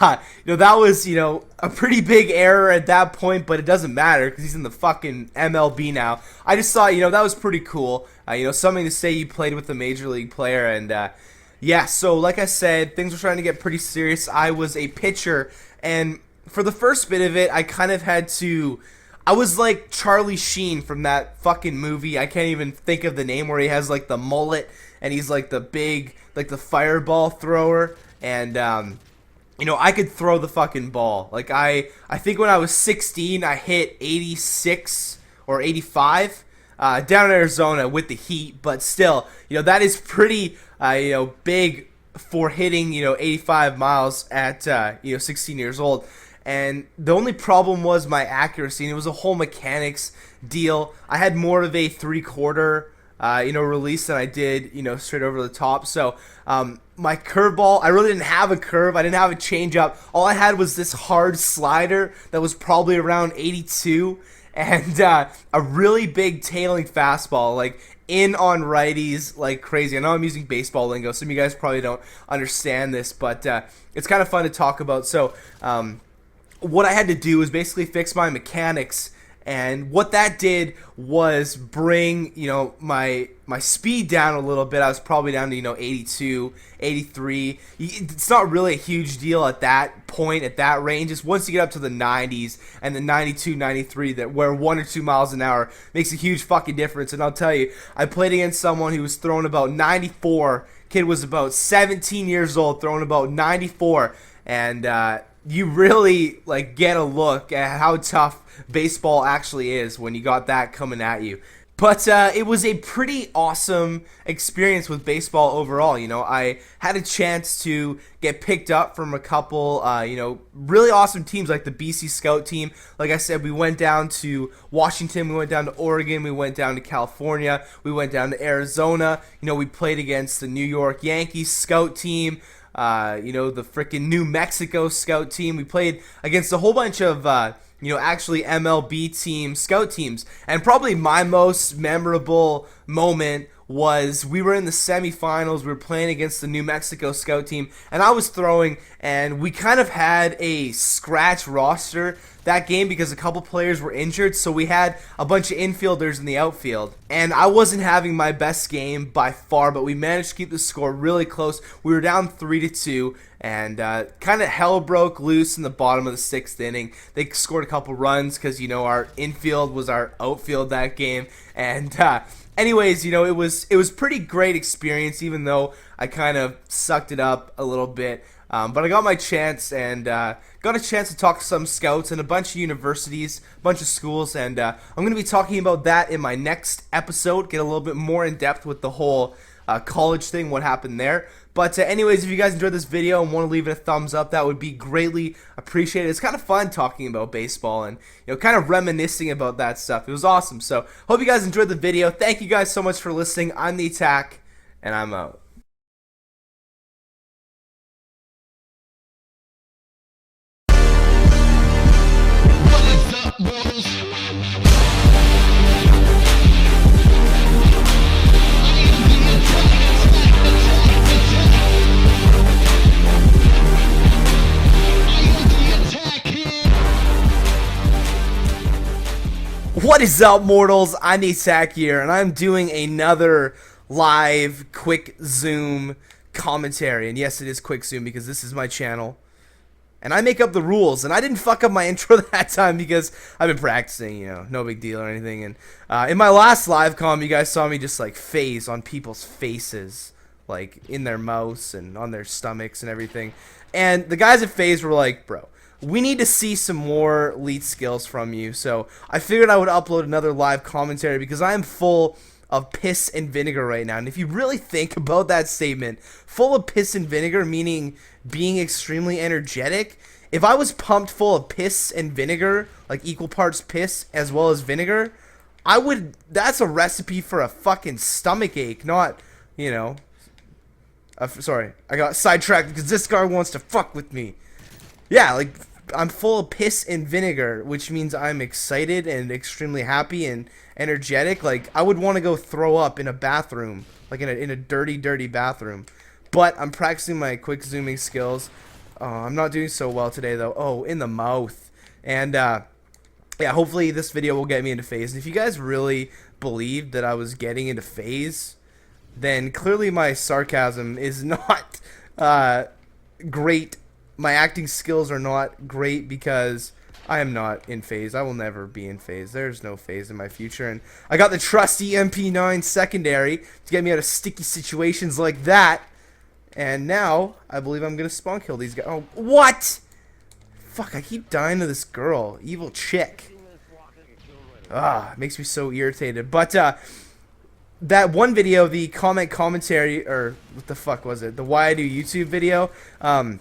that was, a pretty big error at that point, but it doesn't matter because he's in the fucking MLB now. I just thought, that was pretty cool. Something to say you played with a major league player. And, yeah, so like I said, things were starting to get pretty serious. I was a pitcher, and for the first bit of it, I kind of had to... I was like Charlie Sheen from that fucking movie. I can't even think of the name, where he has like the mullet and he's like the big, like the fireball thrower. And, I could throw the fucking ball. Like I think when I was 16, I hit 86 or 85 down in Arizona with the Heat. But still, that is pretty, big for hitting, 85 miles at, 16 years old. And the only problem was my accuracy, and it was a whole mechanics deal. I had more of a three-quarter, release than I did, straight over the top. So my curveball, I really didn't have a curve. I didn't have a changeup. All I had was this hard slider that was probably around 82, and a really big tailing fastball, like in on righties like crazy. I know I'm using baseball lingo. Some of you guys probably don't understand this, but it's kind of fun to talk about. So what I had to do was basically fix my mechanics, and what that did was bring, my speed down a little bit. I was probably down to, 82, 83. It's not really a huge deal at that point, at that range. It's once you get up to the 90s and the 92, 93, that where 1 or 2 miles an hour makes a huge fucking difference. And I'll tell you, I played against someone who was throwing about 94. Kid was about 17 years old, throwing about 94, and you really get a look at how tough baseball actually is when you got that coming at you. But it was a pretty awesome experience with baseball overall. I had a chance to get picked up from a couple, really awesome teams like the BC Scout team. Like I said, we went down to Washington, we went down to Oregon, we went down to California, we went down to Arizona. We played against the New York Yankees Scout team. The freaking New Mexico Scout team. We played against a whole bunch of, actually MLB scout teams. And probably my most memorable moment was we were in the semifinals. We were playing against the New Mexico Scout team, and I was throwing, and we kind of had a scratch roster that game because a couple players were injured, so we had a bunch of infielders in the outfield. And I wasn't having my best game by far, but we managed to keep the score really close. We were down 3-2, and kind of hell broke loose in the bottom of the 6th inning. They scored a couple runs because, our infield was our outfield that game. And anyways, it was pretty great experience, even though I kind of sucked it up a little bit. But I got my chance, and got a chance to talk to some scouts and a bunch of universities, a bunch of schools, and I'm going to be talking about that in my next episode, get a little bit more in depth with the whole college thing, what happened there. But anyways, if you guys enjoyed this video and want to leave it a thumbs up, that would be greatly appreciated. It's kind of fun talking about baseball and kind of reminiscing about that stuff. It was awesome. So hope you guys enjoyed the video. Thank you guys so much for listening. I'm the Attack, and I'm out. What is up, mortals? I'm the Attack here, and I'm doing another live Quickzoom commentary. And yes, it is Quickzoom because this is my channel, and I make up the rules. And I didn't fuck up my intro that time because I've been practicing, no big deal or anything. And in my last live comm, you guys saw me just FaZe on people's faces, like in their mouths and on their stomachs and everything. And the guys at FaZe were like, bro, we need to see some more elite skills from you. So I figured I would upload another live commentary because I am full of piss and vinegar right now. And if you really think about that statement, full of piss and vinegar meaning being extremely energetic, if I was pumped full of piss and vinegar, like equal parts piss as well as vinegar, that's a recipe for a fucking stomach ache, not, sorry, I got sidetracked because this guy wants to fuck with me. Yeah, I'm full of piss and vinegar, which means I'm excited and extremely happy and energetic. I would want to go throw up in a bathroom, in a dirty, dirty bathroom. But I'm practicing my quick zooming skills. Oh, I'm not doing so well today, though. Oh, in the mouth. And, yeah, hopefully this video will get me into FaZe. And if you guys really believed that I was getting into FaZe, then clearly my sarcasm is not great. My acting skills are not great because I am not in FaZe. I will never be in FaZe. There's no FaZe in my future. And I got the trusty MP9 secondary to get me out of sticky situations like that. And now, I believe I'm going to spawn kill these guys. Oh, what? Fuck, I keep dying to this girl. Evil chick. Ah, makes me so irritated. But, that one video, the commentary, or what the fuck was it? The Why I Do YouTube video. I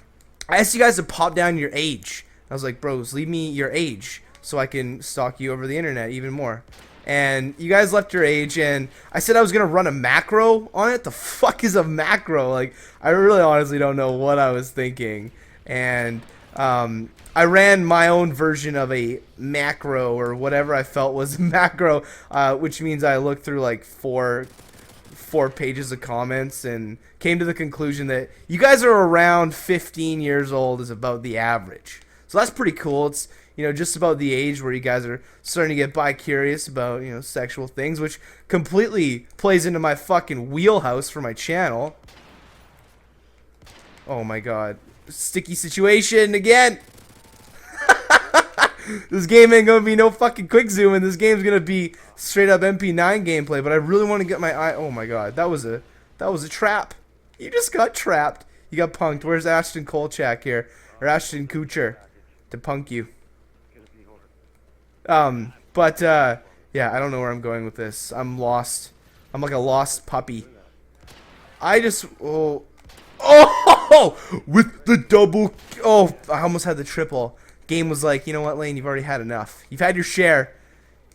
asked you guys to pop down your age. I was like, bros, leave me your age so I can stalk you over the internet even more. And you guys left your age, and I said I was going to run a macro on it. The fuck is a macro? Like, I really honestly don't know what I was thinking. And I ran my own version of a macro, or whatever I felt was macro, which means I looked through like four pages of comments and came to the conclusion that you guys are around 15 years old is about the average. So that's pretty cool. It's, you know, just about the age where you guys are starting to get bi-curious about, you know, sexual things, which completely plays into my fucking wheelhouse for my channel. Oh my god. Sticky situation again. This game ain't gonna be no fucking Quickzoom, and this game's gonna be straight up MP9 gameplay, but I really want to get my eye. Oh my god, that was a trap. You just got trapped. You got punked. Where's Ashton Kolchak here? Or Ashton Kutcher to punk you. But yeah, I don't know where I'm going with this. I'm lost. I'm like a lost puppy. I just oh with the double. Oh, I almost had the triple. Game was like, you know what, Laine, you've already had enough. You've had your share.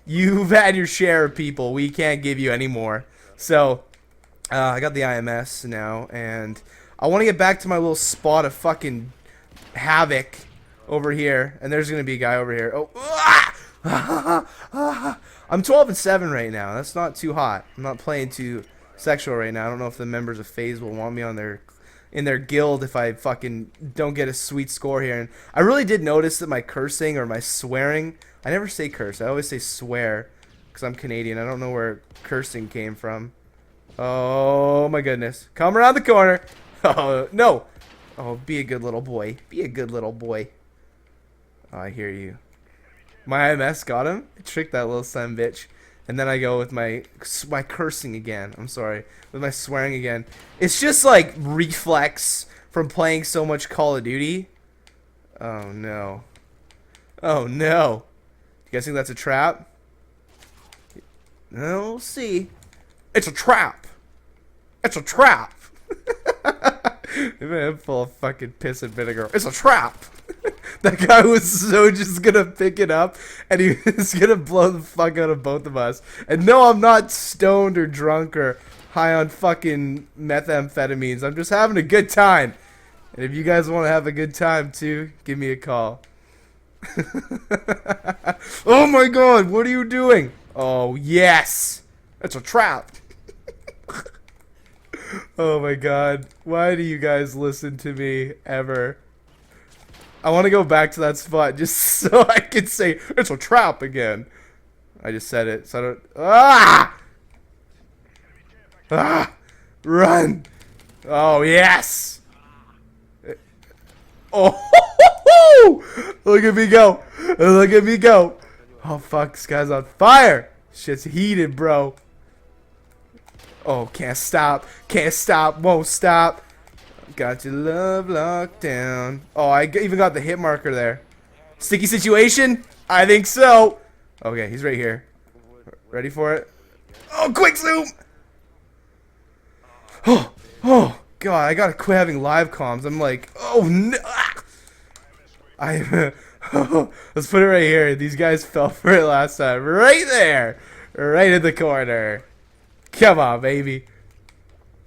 You've had your share of people. We can't give you any more. So I got the IMS now, and I want to get back to my little spot of fucking havoc over here. And there's gonna be a guy over here. Oh, I'm 12-7 right now. That's not too hot. I'm not playing too sexual right now. I don't know if the members of FaZe will want me on in their guild if I fucking don't get a sweet score here. And I really did notice that my cursing or my swearing, I never say curse, I always say swear because I'm Canadian. I don't know where cursing came from. Oh my goodness. Come around the corner. Oh no. Oh, be a good little boy. Be a good little boy. Oh, I hear you. My IMS got him. I tricked that little son bitch. And then I go with my cursing again. I'm sorry. With my swearing again. It's just like reflex from playing so much Call of Duty. Oh no. Oh no. You guys think that's a trap? No, we'll see. It's a trap. It's a trap. I'm full of fucking piss and vinegar. It's a trap. That guy was so just gonna pick it up, and he was gonna blow the fuck out of both of us. And no, I'm not stoned or drunk or high on fucking methamphetamines. I'm just having a good time. And if you guys want to have a good time too, give me a call. Oh my god, what are you doing? Oh yes, it's a trap. Oh my god, why do you guys listen to me ever? I want to go back to that spot just so I can say it's a trap again. I just said it, so I don't. Ah! Ah! Run! Oh yes! Oh! Look at me go! Look at me go! Oh fuck! This guy's on fire! Shit's heated, bro. Oh, can't stop! Can't stop! Won't stop! Got your love locked down. Oh, I even got the hit marker there. Sticky situation? I think so. Okay, he's right here. Ready for it? Oh, Quickzoom! Oh, God, I gotta quit having live comms. I'm like, oh no! Let's put it right here. These guys fell for it last time. Right there! Right in the corner. Come on, baby.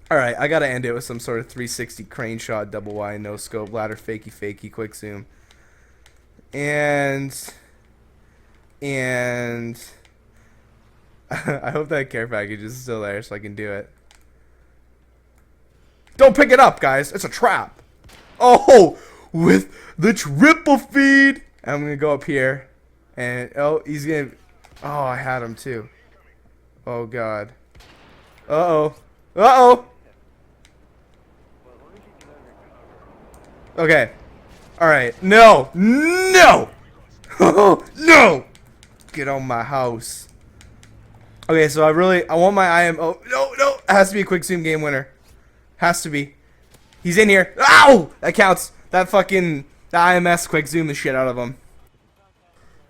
Alright, I gotta end it with some sort of 360 crane shot, double wide, no scope, ladder, fakey, quick zoom. And I hope that care package is still there so I can do it. Don't pick it up, guys. It's a trap. Oh, with the triple feed. I'm gonna go up here, and oh, he's gonna. Oh, I had him too. Oh God. Uh oh. Okay. All right. No. No. No. Get on my house. Okay, so I want my IM. Oh no. It has to be a Quickzoom game winner. Has to be. He's in here. Ow! That counts. That fucking the IMS Quickzoom the shit out of him.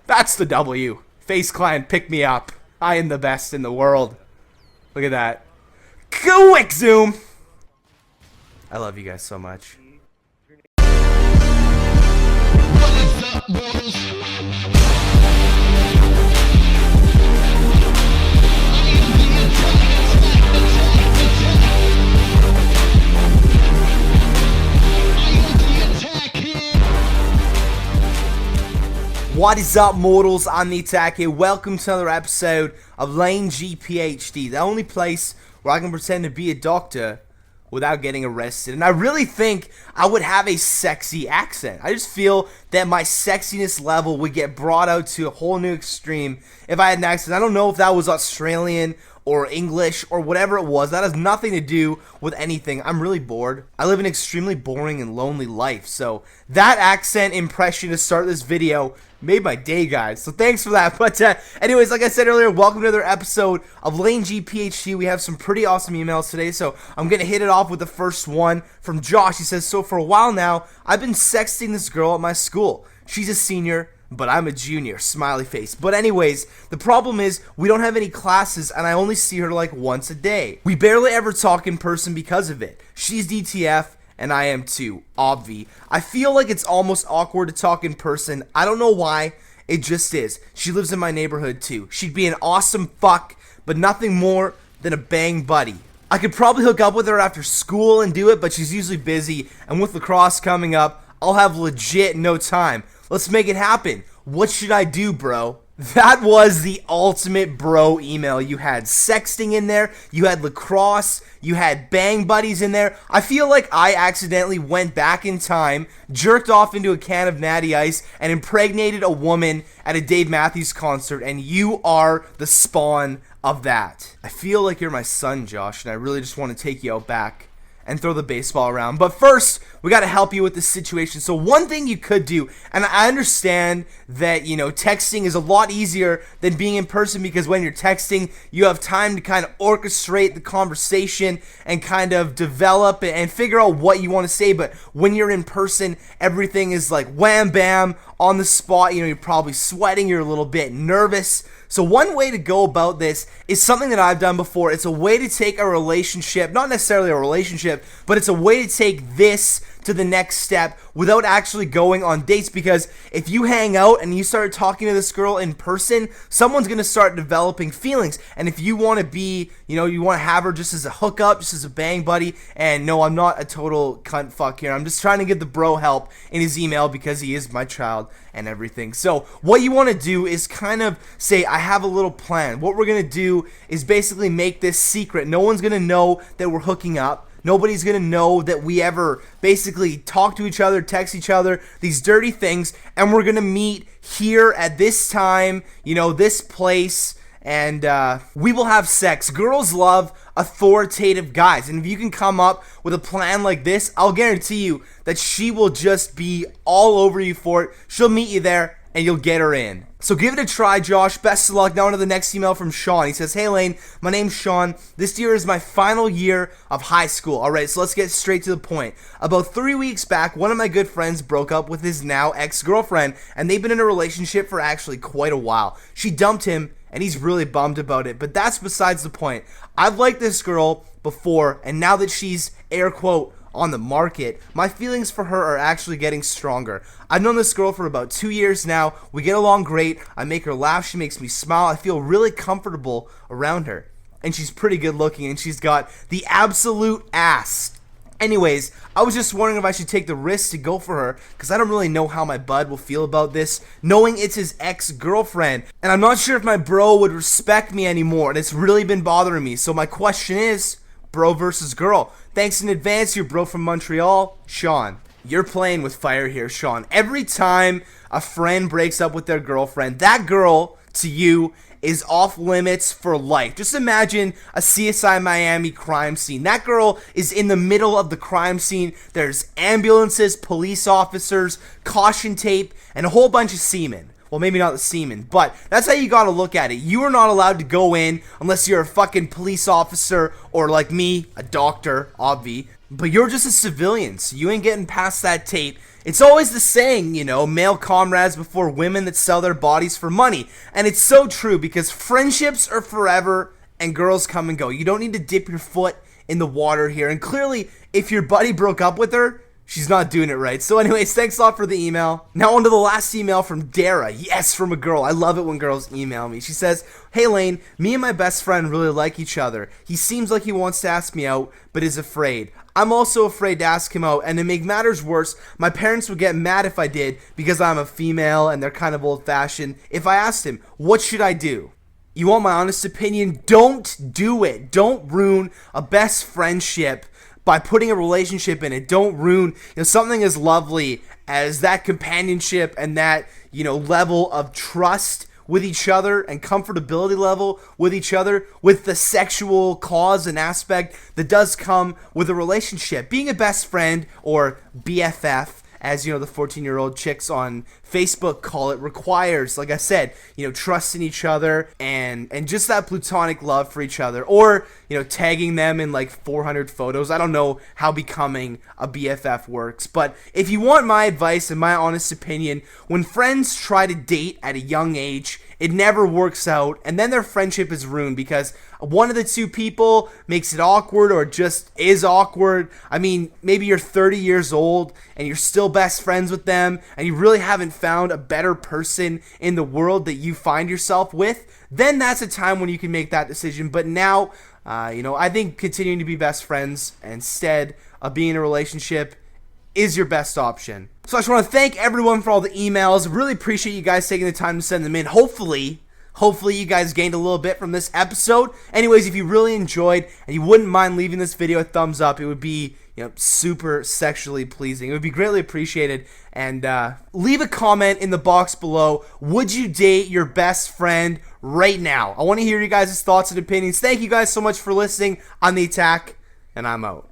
That's the W. FaZe Clan, pick me up. I am the best in the world. Look at that. Quickzoom. I love you guys so much. What is up, mortals? I'm the Attack here. Welcome to another episode of Laine GPHD, the only place where I can pretend to be a doctor without getting arrested. And I really think I would have a sexy accent. I just feel that my sexiness level would get brought out to a whole new extreme if I had an accent. I don't know if that was Australian or English or whatever it was. That has nothing to do with anything. I'm really bored. I live an extremely boring and lonely life. So that accent impression to start this video made my day, guys. So thanks for that. But anyways, like I said earlier, welcome to another episode of Laine GPHD. We have some pretty awesome emails today, so I'm gonna hit it off with the first one from Josh. He says, so for a while now, I've been sexting this girl at my school. She's a senior, but I'm a junior, smiley face. But anyways, the problem is we don't have any classes and I only see her like once a day. We barely ever talk in person because of it. She's DTF and I am too, obvi. I feel like it's almost awkward to talk in person. I don't know why, it just is. She lives in my neighborhood too. She'd be an awesome fuck, but nothing more than a bang buddy. I could probably hook up with her after school and do it, but she's usually busy, and with lacrosse coming up, I'll have legit no time. Let's make it happen. What should I do, bro? That was the ultimate bro email. You had sexting in there, you had lacrosse, you had bang buddies in there. I feel like I accidentally went back in time, jerked off into a can of Natty Ice, and impregnated a woman at a Dave Matthews concert, and you are the spawn of that. I feel like you're my son, Josh, and I really just want to take you out back and throw the baseball around. But first, we got to help you with this situation. So one thing you could do, and I understand that, you know, texting is a lot easier than being in person because when you're texting, you have time to kind of orchestrate the conversation and kind of develop and figure out what you want to say. But when you're in person, everything is like wham bam on the spot. You know, you're probably sweating, you're a little bit nervous. So one way to go about this is something that I've done before. It's a way to take a relationship, not necessarily a relationship, but it's a way to take this to the next step without actually going on dates, because if you hang out and you start talking to this girl in person, someone's going to start developing feelings. And if you want to be, you know, you want to have her just as a hookup, just as a bang buddy, and no, I'm not a total cunt fuck here. I'm just trying to give the bro help in his email because he is my child and everything. So what you want to do is kind of say, I have a little plan. What we're going to do is basically make this secret. No one's going to know that we're hooking up. Nobody's going to know that we ever basically talk to each other, text each other, these dirty things, and we're going to meet here at this time, you know, this place, and we will have sex. Girls love authoritative guys, and if you can come up with a plan like this, I'll guarantee you that she will just be all over you for it. She'll meet you there, and you'll get her in. So give it a try, Josh. Best of luck. Now on to the next email from Sean. He says, hey, Laine, my name's Sean. This year is my final year of high school. All right, so let's get straight to the point. About 3 weeks back, one of my good friends broke up with his now ex-girlfriend, and they've been in a relationship for actually quite a while. She dumped him, and he's really bummed about it, but that's besides the point. I've liked this girl before, and now that she's, air quote, on the market, my feelings for her are actually getting stronger. I've known this girl for about 2 years now. We get along great. I make her laugh. She makes me smile. I feel really comfortable around her. And she's pretty good looking, and she's got the absolute ass. Anyways, I was just wondering if I should take the risk to go for her, because I don't really know how my bud will feel about this, knowing it's his ex-girlfriend. And I'm not sure if my bro would respect me anymore, and it's really been bothering me. So my question is, bro versus girl. Thanks in advance, your bro from Montreal, Sean. you're playing with fire here, Sean. Every time a friend breaks up with their girlfriend, that girl, to you, is off limits for life. Just imagine a CSI Miami crime scene. That girl is in the middle of the crime scene. There's ambulances, police officers, caution tape, and a whole bunch of semen. Well, maybe not the semen, but that's how you gotta look at it. You are not allowed to go in unless you're a fucking police officer or, like me, a doctor, obvi. But you're just a civilian, so you ain't getting past that tape. It's always the saying, you know, male comrades before women that sell their bodies for money. And it's so true, because friendships are forever and girls come and go. You don't need to dip your foot in the water here. And clearly, if your buddy broke up with her, she's not doing it right. So anyways, thanks a lot for the email. Now on to the last email from Dara. Yes, from a girl. I love it when girls email me. She says, "Hey Laine, me and my best friend really like each other. He seems like he wants to ask me out, but is afraid. I'm also afraid to ask him out, and to make matters worse, my parents would get mad if I did because I'm a female and they're kind of old-fashioned. If I asked him, what should I do?" You want my honest opinion? Don't do it. Don't ruin a best friendship by putting a relationship in it. Don't ruin, something as lovely as that companionship and that, level of trust with each other and comfortability level with each other, with the sexual cause and aspect that does come with a relationship. Being a best friend, or BFF, as the 14-year-old chicks on Facebook call it, requires, like I said, trust in each other and just that platonic love for each other, or tagging them in like 400 photos. I don't know how becoming a BFF works, but if you want my advice and my honest opinion, when friends try to date at a young age, it never works out, and then their friendship is ruined because one of the two people makes it awkward, or just is awkward. I mean, maybe you're 30 years old and you're still best friends with them, and you really haven't found a better person in the world that you find yourself with. Then that's a time when you can make that decision. But now, I think continuing to be best friends instead of being in a relationship is your best option. So I just want to thank everyone for all the emails. Really appreciate you guys taking the time to send them in. Hopefully you guys gained a little bit from this episode. Anyways, if you really enjoyed and you wouldn't mind leaving this video a thumbs up, it would be super sexually pleasing. It would be greatly appreciated. And leave a comment in the box below. Would you date your best friend right now? I want to hear you guys' thoughts and opinions. Thank you guys so much for listening. I'm The Attack, and I'm out.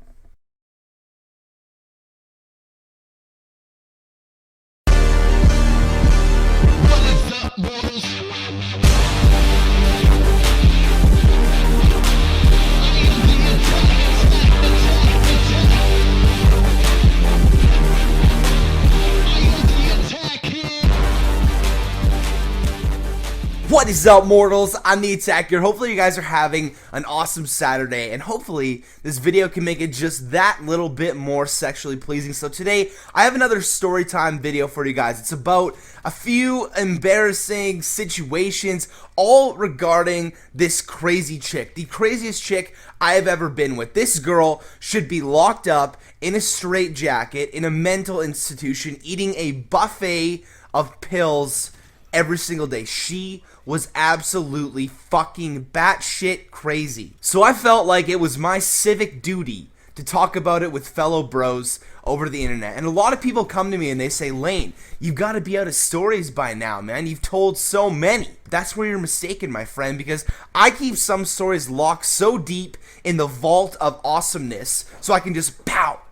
What is up, mortals? I'm The Attack here. Hopefully you guys are having an awesome Saturday, and hopefully this video can make it just that little bit more sexually pleasing. So today I have another story time video for you guys. It's about a few embarrassing situations, all regarding this crazy chick, the craziest chick I have ever been with. This girl should be locked up in a straitjacket in a mental institution, eating a buffet of pills every single day. She was absolutely fucking batshit crazy. So I felt like it was my civic duty to talk about it with fellow bros over the internet. And a lot of people come to me and they say, "Laine, you've got to be out of stories by now, man. You've told so many." That's where you're mistaken, my friend, because I keep some stories locked so deep in the vault of awesomeness so I can just pop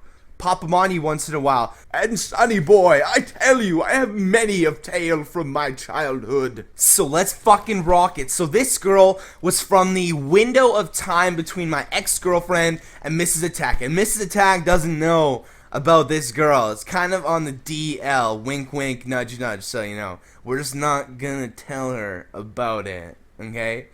them on you once in a while. And sonny boy, I tell you, I have many of tale from my childhood. So let's fucking rock it. So this girl was from the window of time between my ex-girlfriend and Mrs. Attack. And Mrs. Attack doesn't know about this girl. It's kind of on the DL. Wink, wink, nudge, nudge. So, we're just not gonna tell her about it. Okay?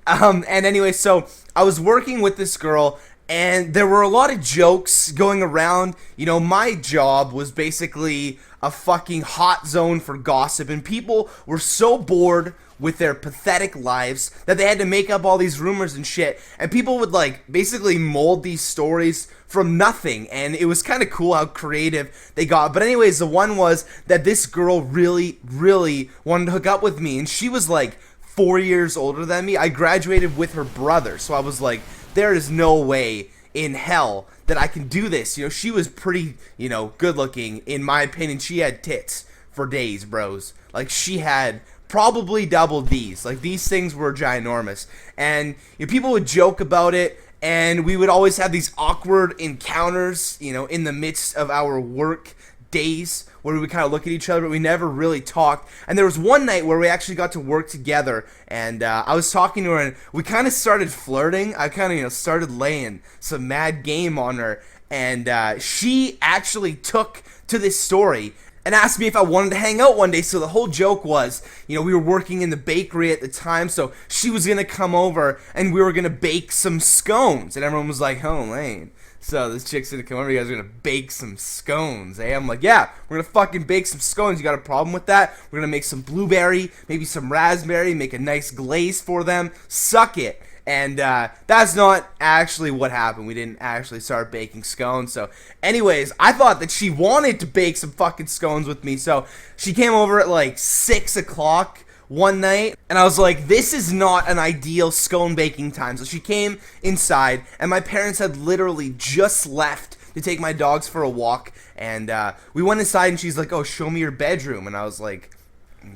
And anyway, so I was working with this girl, and there were a lot of jokes going around. My job was basically a fucking hot zone for gossip, and people were so bored with their pathetic lives that they had to make up all these rumors and shit, and people would basically mold these stories from nothing, and it was kind of cool how creative they got. But anyways, the one was that this girl really, really wanted to hook up with me, and she was 4 years older than me. I graduated with her brother, so I was like, there is no way in hell that I can do this. You know, she was pretty, you know, good looking in my opinion. She had tits for days, bros. Like, she had probably double these. Like, these things were ginormous. And you know, people would joke about it, and we would always have these awkward encounters, you know, in the midst of our work days where we would kind of look at each other, but we never really talked. And there was one night where we actually got to work together, and I was talking to her, and we kind of started flirting. I kind of, you know, started laying some mad game on her, and she actually took to this story and asked me if I wanted to hang out one day. So the whole joke was, you know, we were working in the bakery at the time, so she was going to come over and we were going to bake some scones. And everyone was like, oh, Laine. So this chick's going to come over, you guys are going to bake some scones, eh? I'm like, yeah, we're going to fucking bake some scones. You got a problem with that? We're going to make some blueberry, maybe some raspberry, make a nice glaze for them. Suck it. And that's not actually what happened. We didn't actually start baking scones. So anyways, I thought that she wanted to bake some fucking scones with me. So she came over at like 6 o'clock one night, and I was like, this is not an ideal scone baking time. So she came inside, and my parents had literally just left to take my dogs for a walk. And we went inside, and she's like, oh, show me your bedroom. And I was like,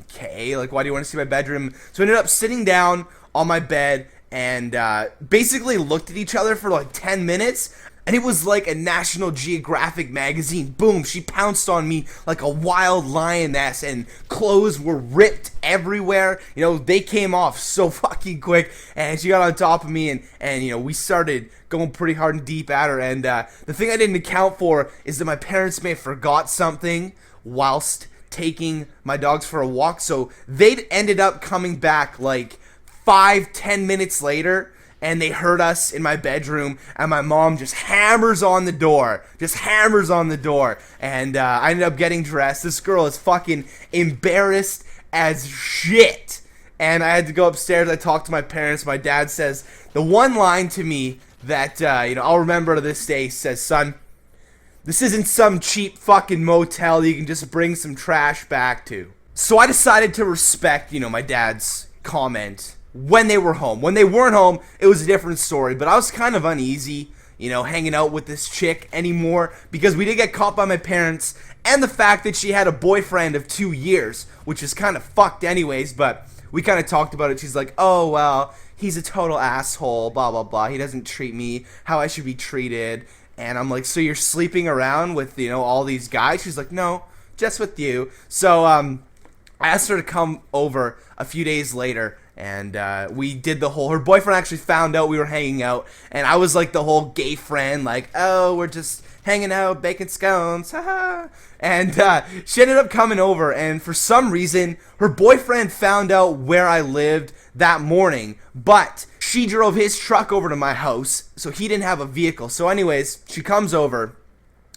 okay, like, why do you want to see my bedroom? So I ended up sitting down on my bed and basically looked at each other for like 10 minutes, and it was like a National Geographic magazine. Boom, she pounced on me like a wild lioness, and clothes were ripped everywhere. You know, they came off so fucking quick, and she got on top of me, and you know, we started going pretty hard and deep at her. And the thing I didn't account for is that my parents may have forgot something whilst taking my dogs for a walk, so they'd ended up coming back like 5-10 minutes later, and they heard us in my bedroom, and my mom just hammers on the door, and I ended up getting dressed. This girl is fucking embarrassed as shit, and I had to go upstairs. I talked to my parents. My dad says the one line to me that you know, I'll remember to this day. Says, son, this isn't some cheap fucking motel you can just bring some trash back to. So I decided to respect, you know, my dad's comment when they were home. When they weren't home, it was a different story, but I was kind of uneasy, you know, hanging out with this chick anymore, because we did get caught by my parents, and the fact that she had a boyfriend of 2 years, which is kind of fucked anyways, but we kind of talked about it. She's like, oh, well, he's a total asshole, blah, blah, blah. He doesn't treat me how I should be treated. And I'm like, so you're sleeping around with, you know, all these guys? She's like, no, just with you. So I asked her to come over a few days later, and we did the whole, her boyfriend actually found out we were hanging out, and I was like the whole gay friend, like, oh, we're just hanging out, baking scones, haha. And she ended up coming over, and for some reason, her boyfriend found out where I lived that morning, but she drove his truck over to my house, so he didn't have a vehicle. So anyways, she comes over,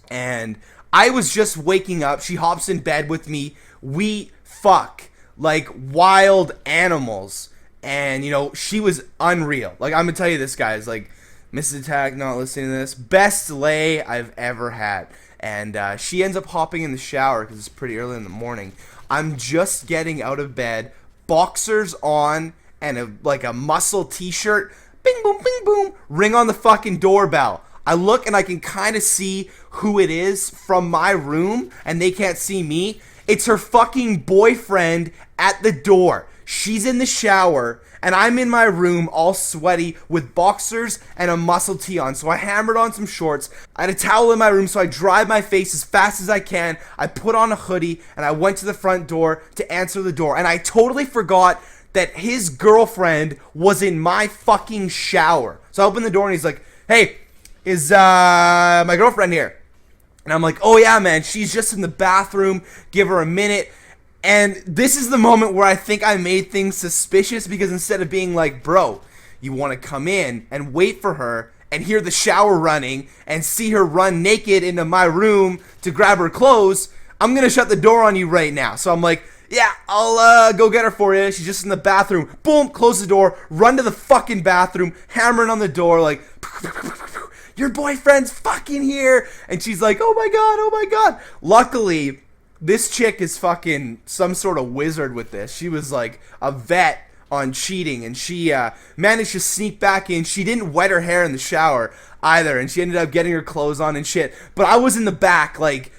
and I was just waking up. She hops in bed with me. We fuck like wild animals, and you know, she was unreal. Like, I'm gonna tell you this, guys, like, Mrs. Attack, not listening to this, best lay I've ever had. And she ends up hopping in the shower because it's pretty early in the morning. I'm just getting out of bed, boxers on, and like a muscle t-shirt. Bing boom, bing boom, ring on the fucking doorbell. I look, and I can kind of see who it is from my room, and they can't see me. It's her fucking boyfriend at the door. She's in the shower, and I'm in my room all sweaty with boxers and a muscle tee on. So I hammered on some shorts. I had a towel in my room, so I dried my face as fast as I can. I put on a hoodie, and I went to the front door to answer the door. And I totally forgot that his girlfriend was in my fucking shower. So I opened the door, and he's like, hey, is my girlfriend here? And I'm like, oh yeah, man, she's just in the bathroom. Give her a minute. And this is the moment where I think I made things suspicious, because instead of being like, bro, you want to come in and wait for her and hear the shower running and see her run naked into my room to grab her clothes, I'm going to shut the door on you right now. So I'm like, yeah, I'll go get her for you. She's just in the bathroom. Boom, close the door, run to the fucking bathroom, hammering on the door like, your boyfriend's fucking here. And she's like, oh my god, oh my god. Luckily, this chick is fucking some sort of wizard with this. She was like a vet on cheating, and she managed to sneak back in. She didn't wet her hair in the shower either, and she ended up getting her clothes on and shit. But I was in the back, like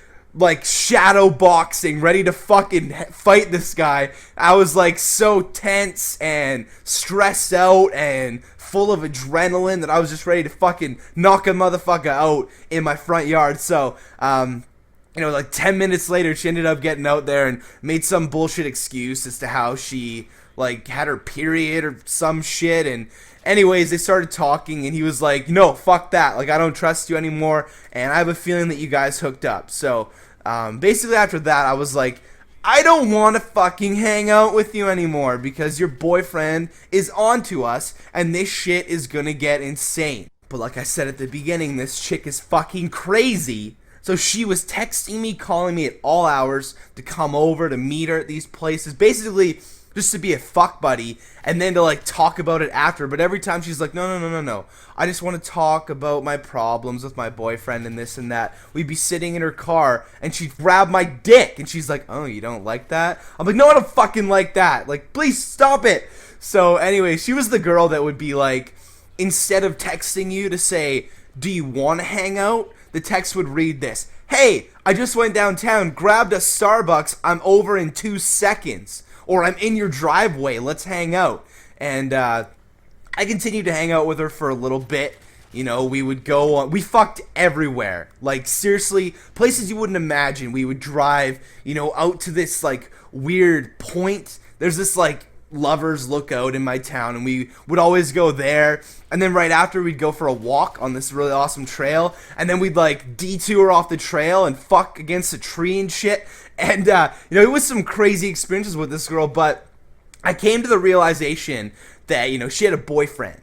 shadow boxing, ready to fucking fight this guy. I was like so tense and stressed out and full of adrenaline that I was just ready to fucking knock a motherfucker out in my front yard. So, you know, like 10 minutes later, she ended up getting out there and made some bullshit excuse as to how she, like, had her period or some shit. And anyways, they started talking, and he was like, no, fuck that. Like, I don't trust you anymore, and I have a feeling that you guys hooked up. So, basically after that, I was like, I don't want to fucking hang out with you anymore because your boyfriend is onto us, and this shit is gonna get insane. But like I said at the beginning, this chick is fucking crazy. So she was texting me, calling me at all hours to come over to meet her at these places. Basically, just to be a fuck buddy, and then to like talk about it after. But every time she's like, no. I just want to talk about my problems with my boyfriend and this and that. We'd be sitting in her car, and she'd grab my dick, and she's like, oh, you don't like that? I'm like, no, I don't fucking like that. Like, please stop it. So anyway, she was the girl that would be like, instead of texting you to say, do you want to hang out? The text would read this: hey, I just went downtown, grabbed a Starbucks, I'm over in 2 seconds. Or I'm in your driveway, let's hang out. And I continued to hang out with her for a little bit. You know, we would go on, we fucked everywhere. Like, seriously, places you wouldn't imagine. We would drive, you know, out to this, like, weird point. There's this, like, lovers lookout in my town, and we would always go there. And then right after, we'd go for a walk on this really awesome trail, and then we'd like detour off the trail and fuck against a tree and shit. And you know, it was some crazy experiences with this girl. But I came to the realization that, you know, she had a boyfriend,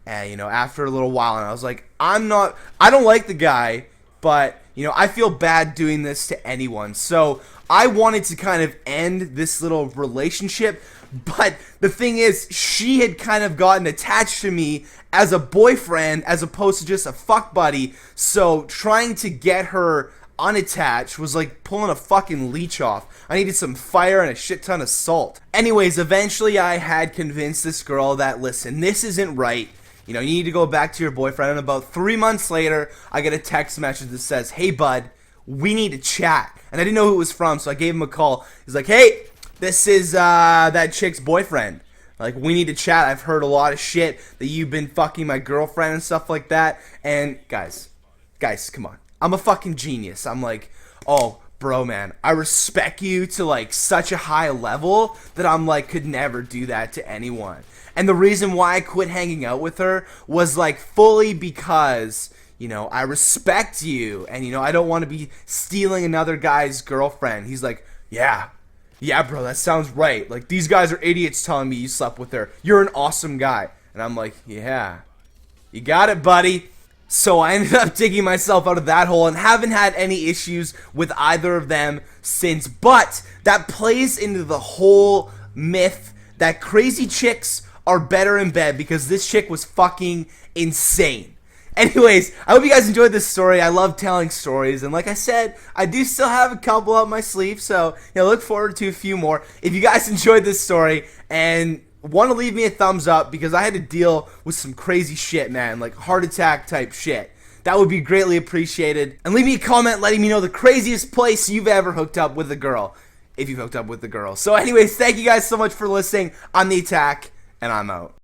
and you know, after a little while, and I was like, I don't like the guy, but you know, I feel bad doing this to anyone. So I wanted to kind of end this little relationship. But the thing is, she had kind of gotten attached to me as a boyfriend as opposed to just a fuck buddy. So trying to get her unattached was like pulling a fucking leech off. I needed some fire and a shit ton of salt. Anyways, eventually I had convinced this girl that, listen, this isn't right. You know, you need to go back to your boyfriend. And about 3 months later, I get a text message that says, hey bud, we need to chat. And I didn't know who it was from, so I gave him a call. He's like, hey, this is that chick's boyfriend. Like, we need to chat. I've heard a lot of shit that you've been fucking my girlfriend and stuff like that. And guys, come on. I'm a fucking genius. I'm like, oh, bro, man, I respect you to like such a high level that I'm like, could never do that to anyone. And the reason why I quit hanging out with her was like fully because, you know, I respect you, and you know, I don't want to be stealing another guy's girlfriend. He's like, yeah, bro, that sounds right. Like, these guys are idiots telling me you slept with her. You're an awesome guy. And I'm like, yeah, you got it, buddy. So I ended up digging myself out of that hole and haven't had any issues with either of them since. But that plays into the whole myth that crazy chicks are better in bed, because this chick was fucking insane. Anyways, I hope you guys enjoyed this story. I love telling stories, and like I said, I do still have a couple up my sleeve, so you know, look forward to a few more. If you guys enjoyed this story and want to leave me a thumbs up, because I had to deal with some crazy shit, man, like heart attack type shit, that would be greatly appreciated. And leave me a comment letting me know the craziest place you've ever hooked up with a girl, if you've hooked up with a girl. So anyways, thank you guys so much for listening. I'm The Attack, and I'm out.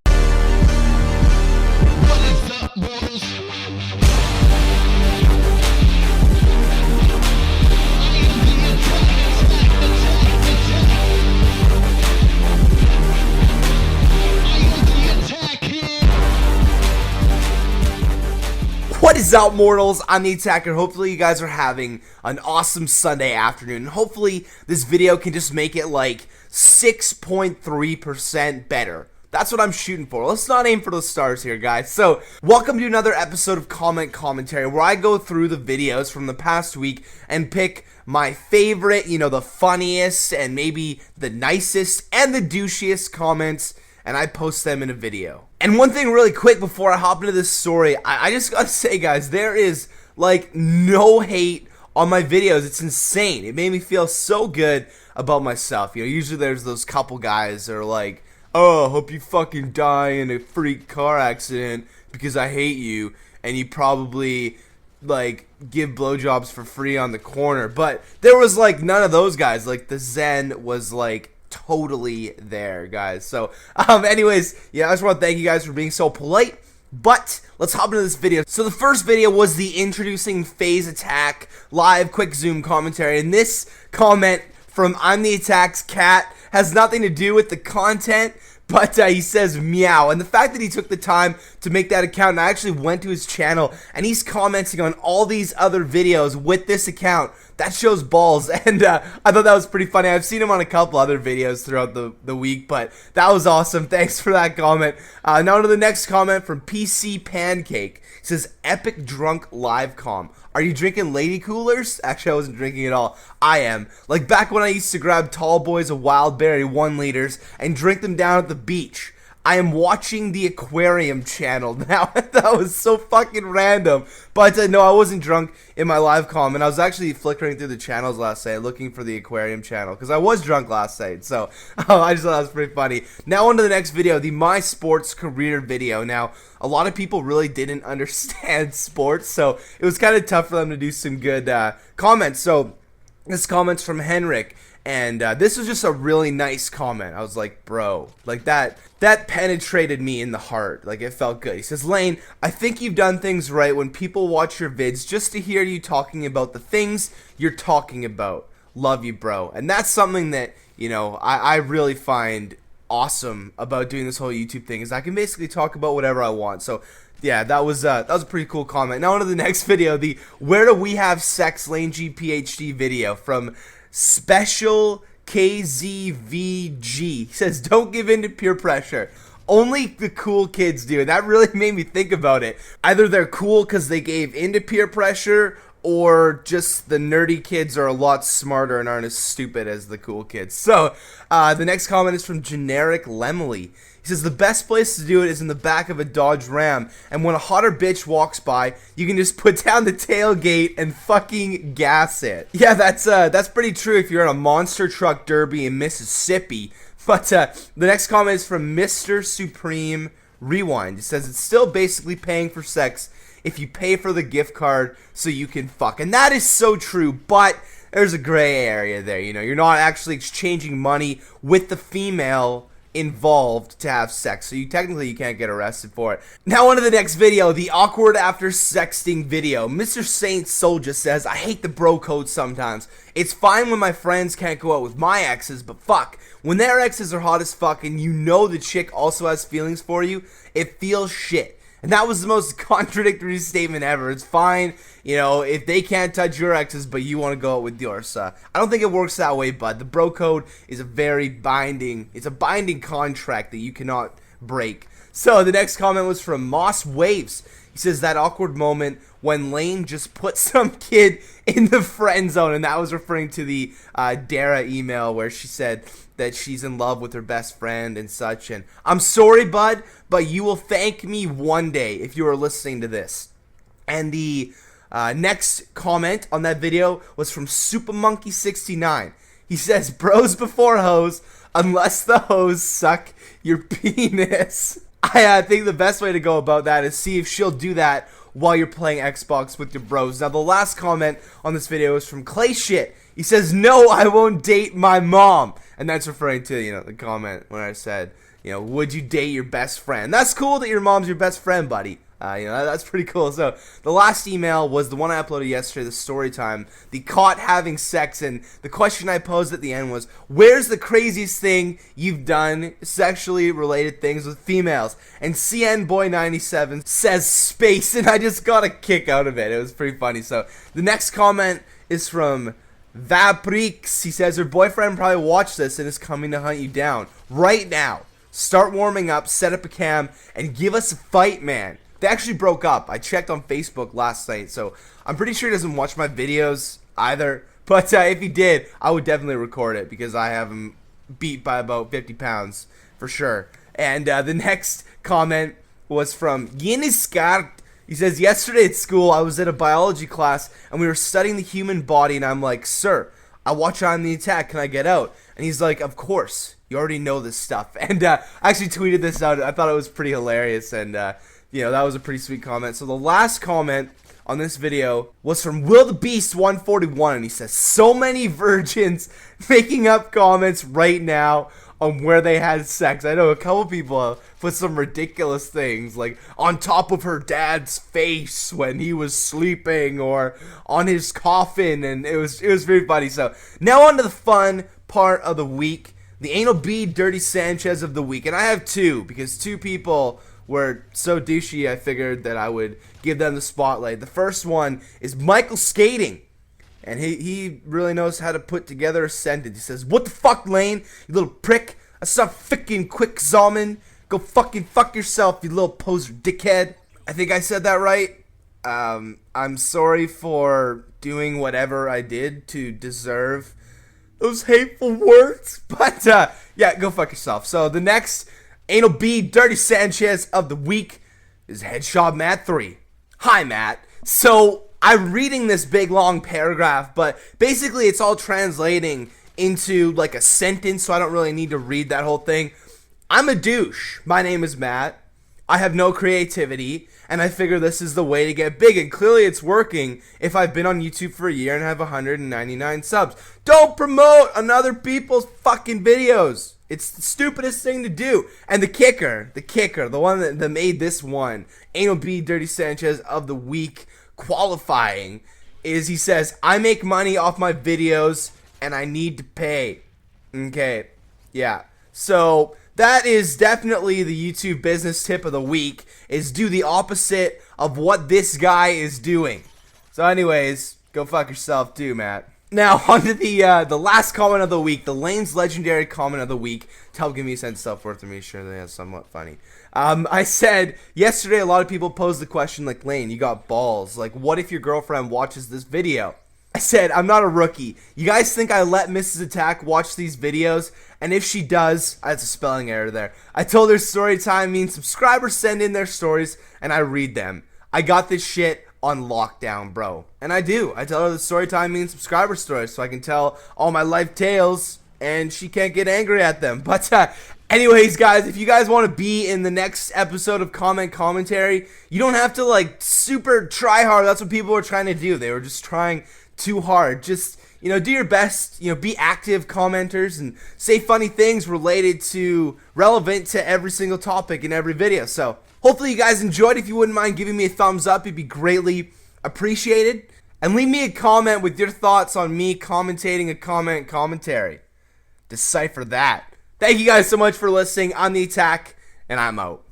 What is up, mortals? I'm The Attacker. Hopefully you guys are having an awesome Sunday afternoon. And hopefully this video can just make it like 6.3% better. That's what I'm shooting for. Let's not aim for the stars here, guys. So, welcome to another episode of Commentary, where I go through the videos from the past week and pick my favorite, you know, the funniest and maybe the nicest and the douchiest comments, and I post them in a video. And one thing really quick before I hop into this story, I just gotta say, guys, there is like no hate on my videos. It's insane. It made me feel so good about myself. You know, usually there's those couple guys that are like, oh, hope you fucking die in a freak car accident because I hate you, and you probably like give blowjobs for free on the corner. But there was like none of those guys. Like the Zen was like totally there, guys. So anyways, yeah, I just want to thank you guys for being so polite. But let's hop into this video. So the first video was the introducing FaZe Attack live Quickzoom commentary, and this comment from IAmTheAttack's cat has nothing to do with the content, but he says meow. And the fact that he took the time to make that account, and I actually went to his channel and he's commenting on all these other videos with this account, that shows balls. And I thought that was pretty funny. I've seen him on a couple other videos throughout the week, but that was awesome. Thanks for that comment. Now to the next comment from PC Pancake. It says, epic drunk live comm. Are you drinking lady coolers? Actually, I wasn't drinking at all. I am. Like back when I used to grab tall boys of wild berry 1 liters and drink them down at the beach. I am watching the aquarium channel now. That was so fucking random. But no, I wasn't drunk in my live comment. I was actually flickering through the channels last night looking for the aquarium channel because I was drunk last night. So I just thought that was pretty funny. Now on to the next video, the My Sports Career video. Now, a lot of people really didn't understand sports, so it was kind of tough for them to do some good comments. So this comment's from Henrik. And this was just a really nice comment. I was like, bro, like that penetrated me in the heart. Like, it felt good. He says, Laine, I think you've done things right when people watch your vids just to hear you talking about the things you're talking about. Love you, bro. And that's something that, you know, I really find awesome about doing this whole YouTube thing, is I can basically talk about whatever I want. So yeah, that was a pretty cool comment. Now on to the next video, the Where Do We Have Sex Laine G PhD video from Special KZVG. He says, don't give in to peer pressure. Only the cool kids do. And that really made me think about it. Either they're cool because they gave into peer pressure, or just the nerdy kids are a lot smarter and aren't as stupid as the cool kids. So, the next comment is from Generic Lemley. He says, the best place to do it is in the back of a Dodge Ram, and when a hotter bitch walks by, you can just put down the tailgate and fucking gas it. Yeah, that's pretty true if you're in a monster truck derby in Mississippi. But the next comment is from Mr. Supreme Rewind. He says, it's still basically paying for sex if you pay for the gift card so you can fuck. And that is so true, but there's a gray area there, you know. You're not actually exchanging money with the female involved to have sex, so you can't get arrested for it. Now on to the next video, the awkward after sexting video. Mr. Saint Soldier says, I hate the bro code sometimes. It's fine when my friends can't go out with my exes, but fuck, when their exes are hot as fuck and you know the chick also has feelings for you, it feels shit. And that was the most contradictory statement ever. It's fine, you know, if they can't touch your exes, but you want to go out with yours. I don't think it works that way, bud. The bro code is a very binding, it's a binding contract that you cannot break. So the next comment was from Moss Waves. He says, that awkward moment when Laine just put some kid in the friend zone, and that was referring to the Dara email where she said that she's in love with her best friend and such. And I'm sorry, bud, but you will thank me one day if you are listening to this. And the next comment on that video was from SuperMonkey69. He says, bros before hoes, unless the hoes suck your penis. I think the best way to go about that is see if she'll do that while you're playing Xbox with your bros. Now, the last comment on this video is from Clay Shit. He says, no, I won't date my mom. And that's referring to, you know, the comment when I said, you know, would you date your best friend? That's cool that your mom's your best friend, buddy. You know, that's pretty cool. So the last email was the one I uploaded yesterday, the Storytime, the caught having sex, and the question I posed at the end was, where's the craziest thing you've done sexually related things with females? And CNBoy97 says space, and I just got a kick out of it. It was pretty funny. So the next comment is from Vaprix. He says, her boyfriend probably watched this and is coming to hunt you down right now. Start warming up, set up a cam, and give us a fight, man. They actually broke up. I checked on Facebook last night, so I'm pretty sure he doesn't watch my videos either. But if he did, I would definitely record it because I have him beat by about 50 pounds for sure. And the next comment was from Yiniskart. He says, yesterday at school, I was at a biology class, and we were studying the human body, and I'm like, sir, I watch IAmTheAttack, can I get out? And he's like, of course, you already know this stuff. And I actually tweeted this out. I thought it was pretty hilarious. And, you know, that was a pretty sweet comment. So the last comment on this video was from Will the Beast 141. And he says, so many virgins making up comments right now on where they had sex. I know a couple people put some ridiculous things like on top of her dad's face when he was sleeping or on his coffin, and it was very funny. So now on to the fun part of the week, the anal B Dirty Sanchez of the week. And I have two, because two people were so douchey I figured that I would give them the spotlight. The first one is Michael Skating. And he really knows how to put together a sentence. He says, what the fuck, Laine? You little prick. I saw fucking Quickzoom. Go fucking fuck yourself, you little poser dickhead. I think I said that right. I'm sorry for doing whatever I did to deserve those hateful words. But, yeah, go fuck yourself. So the next Anal B Dirty Sanchez of the week is Headshot Matt 3. Hi, Matt. So I'm reading this big long paragraph, but basically it's all translating into like a sentence, so I don't really need to read that whole thing. I'm a douche. My name is Matt. I have no creativity, and I figure this is the way to get big, and clearly it's working if I've been on YouTube for a year and have 199 subs. Don't promote on other people's fucking videos. It's the stupidest thing to do. And the kicker, the one that made this one, Anal B Dirty Sanchez of the week qualifying, is he says, I make money off my videos and I need to pay. Okay, yeah. So that is definitely the YouTube business tip of the week, is do the opposite of what this guy is doing. So anyways, go fuck yourself too, Matt. Now, on to the last comment of the week, the Laine's legendary comment of the week, to help give me a sense of self-worth and make sure that it's somewhat funny. I said, yesterday a lot of people posed the question, like, Laine, you got balls. Like, what if your girlfriend watches this video? I said, I'm not a rookie. You guys think I let Mrs. Attack watch these videos? And if she does, that's a spelling error there. I told her Storytime means subscribers send in their stories, and I read them. I got this shit on lockdown, bro. And I do. I tell her that Storytime means subscriber stories, so I can tell all my life tales, and she can't get angry at them. But anyways, guys, if you guys want to be in the next episode of Commentary, you don't have to like super try hard. That's what people were trying to do. They were just trying too hard. Just, you know, do your best, you know, be active commenters and say funny things relevant to every single topic in every video. So hopefully you guys enjoyed. If you wouldn't mind giving me a thumbs up, it'd be greatly appreciated. And leave me a comment with your thoughts on me commentating a commentary. Decipher that. Thank you guys so much for listening. I'm the Attack, and I'm out.